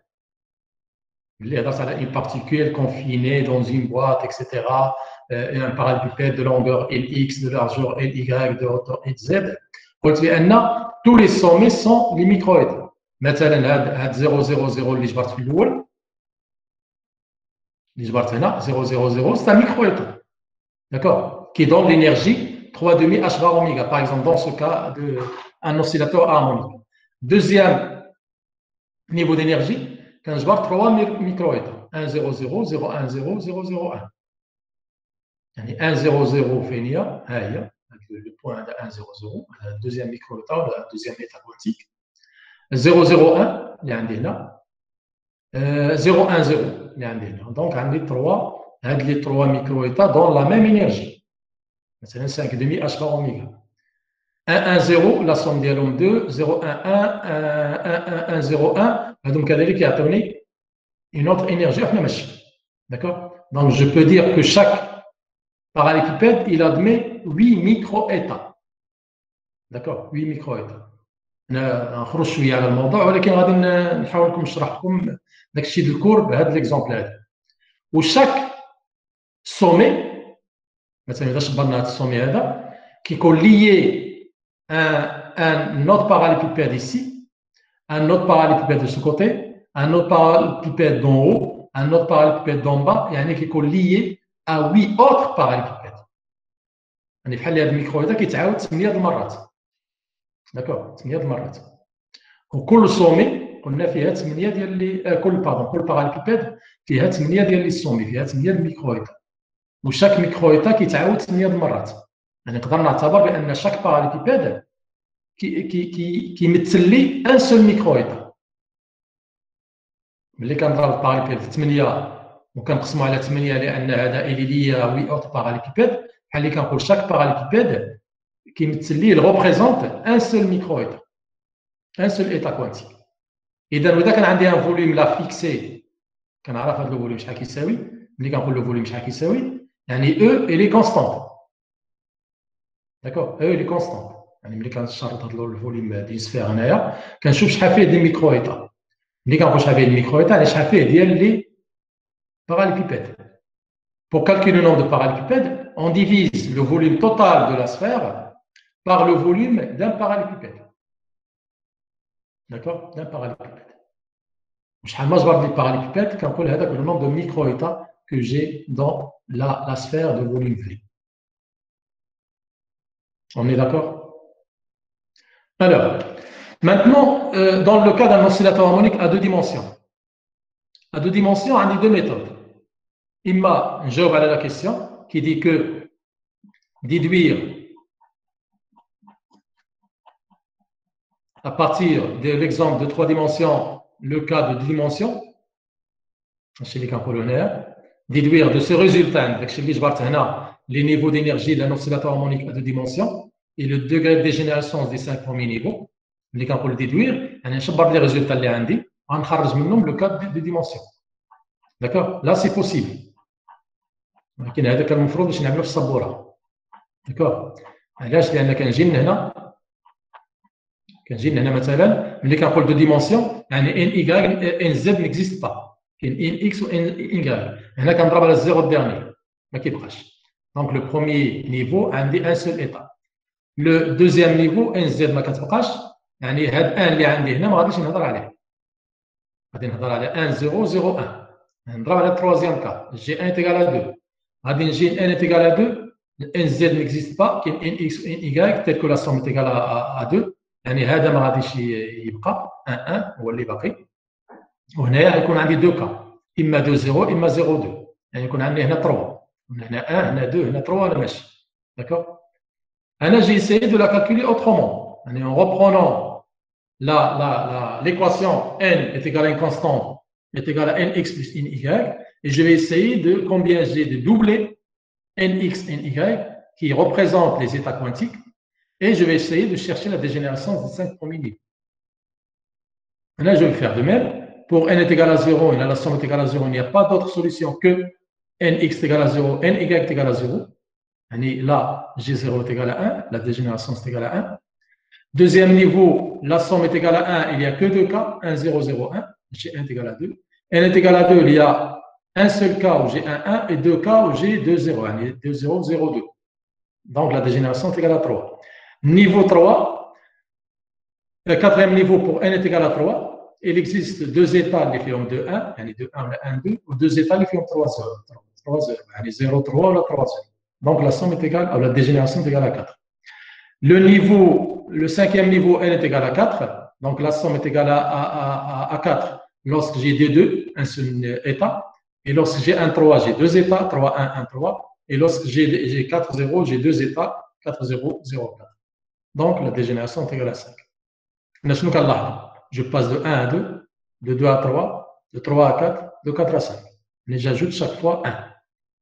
اللي هضرت على une particule confinée dans une boîte, etc. Un parallélépipède de longueur Lx, de largeur Ly, de hauteur Hz. قلت بان tous les sommets sont les micro-états. مثلا هاد 000 اللي جبرت في الاول اللي جبرت هنا 000 c'est un micro-état. D'accord? Qui donne l'énergie 3,5 h bar oméga, par exemple dans ce cas d'un oscillateur harmonique. Deuxième niveau d'énergie, quand je vois 3 micro-états, 1 0 0 0 1 0 0 0 1. 1 0 0 فين هي le point de 1 0 0, le deuxième micro-état, le deuxième état quantique. 0 0 1 اللي عندي هنا 0 1 0 اللي عندي هنا. Donc عندي 3 هاد les 3 micro-états donnent la même énergie. مثلا 5,5 h bar oméga. 1 1 0 la somme ديالهم 2 0 1 1 1 1 0 1 هذوم كذلك يعطوني une autre énergie وحنا ماشي. D'accord? Donc je peux dire que chaque parallélépipède il admet 8 micro-états. D'accord? 8 micro-états. نخرج شويه على الموضوع ولكن غادي نحاول لكم نشرح لكم داكشي ديال الكور بهذا ليكزامبل هذا. وشاك سومي مثلا اذا شبرنا هذا السومي هذا كيكون lié un autre parallélépipède ici, un autre parallélépipède de ce côté, un autre parallélépipède d'en haut, un autre parallélépipède d'en bas, يعني كيكون lié à 8 autres parallélépipèdes. يعني بحال هذا الميكرو هذا كيتعاود 8 المرات. داكور 8 المرات. وكل سومي قلنا فيها 8 ديال لي كل باراليبيبيد فيها 8 ديال لي سومي فيها 8 الميكرويتا. وشاك ميكرويتا كيتعاود 8 المرات. يعني نقدر نعتبر بان شاك باراليبيبيد كيمثل لي ان سول ميكرويتا. ملي كنضرب الباراليبيبيد في 8 وكنقسمو على 8 لان هذا إليليا وي اوت باراليبيبيد بحال اللي كنقول شاك باراليبيبيد كيمثل لي ريبريزونت ان سول ميكرويتا ان سول ايتا كوانتيك. اذا واذا كان عندي ان فوليوم لا فيكسي كنعرف هذا الفوليوم شحال كيساوي. ملي كنقول له فوليوم شحال كيساوي يعني او اي لي كونستانت. داكور او اي لي كونستانت يعني ملي كنشرط هذا الفوليوم ديال سفير هنايا كنشوف شحال فيه ديال الميكرو ايتا. ملي كنقول شحال فيه الميكرو ايتا يعني شحال فيه ديال لي parallélépipèdes. Pour calculer le nombre de parallélépipèdes, on divise le volume total de la sphère par le volume d'un parallélépipède. D'accord? D'un parallélépipède. شحال ما جبر لي parallélépipèdes كنقول هذاك le nombre de micro-états que j'ai dans la sphère de volume V. On est d'accord? Alors, maintenant, dans le cas d'un oscillateur harmonique à deux dimensions. À deux dimensions, on a deux méthodes. Imma, je vais aller à la question qui dit que déduire à partir de l'exemple de trois dimensions le cas de deux dimensions, chez les camps polonaires, déduire de ce résultat, les niveaux d'énergie d'un oscillateur harmonique à deux dimensions et le degré de dégénérescence des 5 premiers niveaux. Les camps pour le déduire, on a les résultats les indi, on a le cas de deux dimensions. D'accord? Là, c'est possible. ولكن هذا كان المفروض باش نعملوه في السبوره. داكور؟ علاش؟ لان كنجي هنا مثلا ملي كنقول دو ديمونسيون يعني ان ايكغيك ان زد نيكزيست با، كاين ان اكس و ان ايكغيك. هنا كنضرب على الزيرو الديرني ما كيبقاش. دونك لو بروميي نيفو عندي ان سول ايتا. لو دوزيام نيفو ان زد ما كتبقاش، يعني هاد ان اللي عندي هنا ما غاديش نهضر عليه، غادي نهضر على ان زيرو زيرو ان. نضرب على التروازيام كا جي ان تيغال ا 2. غادي نجي n est égal à 2, nz n'existe pas, كاين nx و ny telle que la somme est égale à 2. يعني هذا ما غاديش يبقى 1 هو اللي باقي. وهنايا غيكون عندي 2 كا، اما 2 0 اما 0 2، يعني يكون عندي هنا 3، هنا 1 هنا 2 هنا 3 هنا ماشي. داكور؟ انا j'ai essayé de la calculer autrement، يعني en reprenant l'équation n est égale à une constante est égal à nx plus ny, et je vais essayer de combien j'ai de doubler nx, ny qui représentent les états quantiques, et je vais essayer de chercher la dégénérescence des 5 premiers niveaux. Là, je vais faire de même. Pour n est égal à 0 et là, la somme est égale à 0, il n'y a pas d'autre solution que nx est égal à 0, ny est égal à 0. Et là, g0 est égal à 1, la dégénérescence est égale à 1. Deuxième niveau, la somme est égale à 1, il n'y a que deux cas, 1, 0, 0, 1, g1 est égal à 2. n est égal à 2, il y a un seul cas où j'ai 1, 1 et deux cas où j'ai 2, 0, 2, 0, 0, 2. Donc la dégénération est égale à 3. Niveau 3, le quatrième niveau pour n est égal à 3, il existe deux états qui font 2, 1, 2, 1, 1, 2, ou deux états qui font 3, 0, 3, 0, 0, 3 ou 3, 0. Donc la somme est égale, ou la dégénération est égale à 4. Le cinquième niveau, n est égal à 4, donc la somme est égale à 4 lorsque j'ai des 2, un seul état, et lorsque j'ai un 3, j'ai deux états, 3, 1, 1, 3, et lorsque j'ai 4, 0, j'ai deux états, 4, 0, 0, 4. Donc la dégénération est égale à 5. Je passe de 1 à 2, de 2 à 3, de 3 à 4, de 4 à 5. Mais j'ajoute chaque fois 1.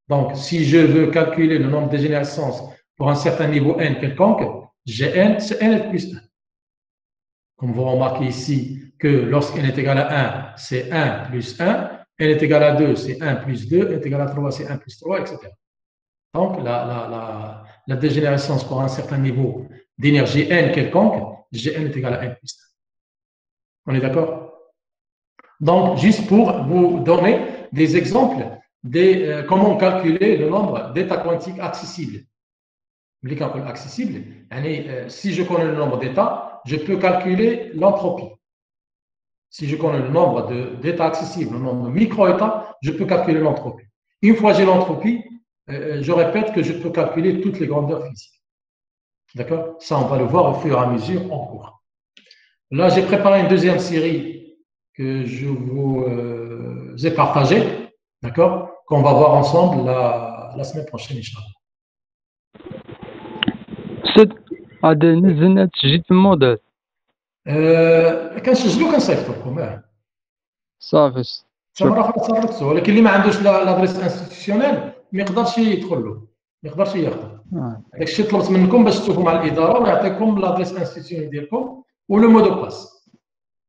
Donc si je veux calculer le nombre de dégénérescences pour un certain niveau n quelconque, Gn, c'est n plus 1. Comme vous remarquez ici que lorsque n est égal à 1, c'est 1 plus 1, n est égal à 2, c'est 1 plus 2, n est égal à 3, c'est 1 plus 3, etc. Donc, la dégénérescence pour un certain niveau d'énergie n quelconque, Gn est égal à n plus 1. On est d'accord? Donc, juste pour vous donner des exemples de comment calculer le nombre d'états quantiques accessibles. Les calculs accessibles, si je connais le nombre d'états, je peux calculer l'entropie. Si je connais le nombre d'états accessibles, le nombre de micro-états, je peux calculer l'entropie. Une fois j'ai l'entropie, je répète que je peux calculer toutes les grandeurs physiques. D'accord? Ça, on va le voir au fur et à mesure en cours. Là, j'ai préparé une deuxième série que je vous ai partagée, d'accord? Qu'on va voir ensemble la semaine prochaine, Inch'Allah. هذا نزلنا تسجيل في الموديل. كنسجلو كنصيفطو لكم. صافي. مرة أخرى صيفطتو، ولكن اللي ما عندوش لادريس انستيتيسيونيل ما يقدرش يدخل له، ما يقدرش ياخذ. داك الشيء طلبت منكم باش تشوفوا مع الإدارة ويعطيكم لادريس انستيتيسيونيل ديالكم ولو مو دو باس.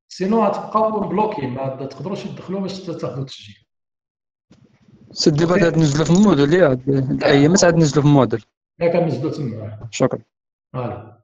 سينو غتبقاو بلوكي ما تقدروش تدخلوا باش تاخذوا التسجيل. سيدي بعد نزلوا في الموديل، هاد الأيامات عاد نزلوا في الموديل. ياك نزلوا تما. شكرا. فوالا.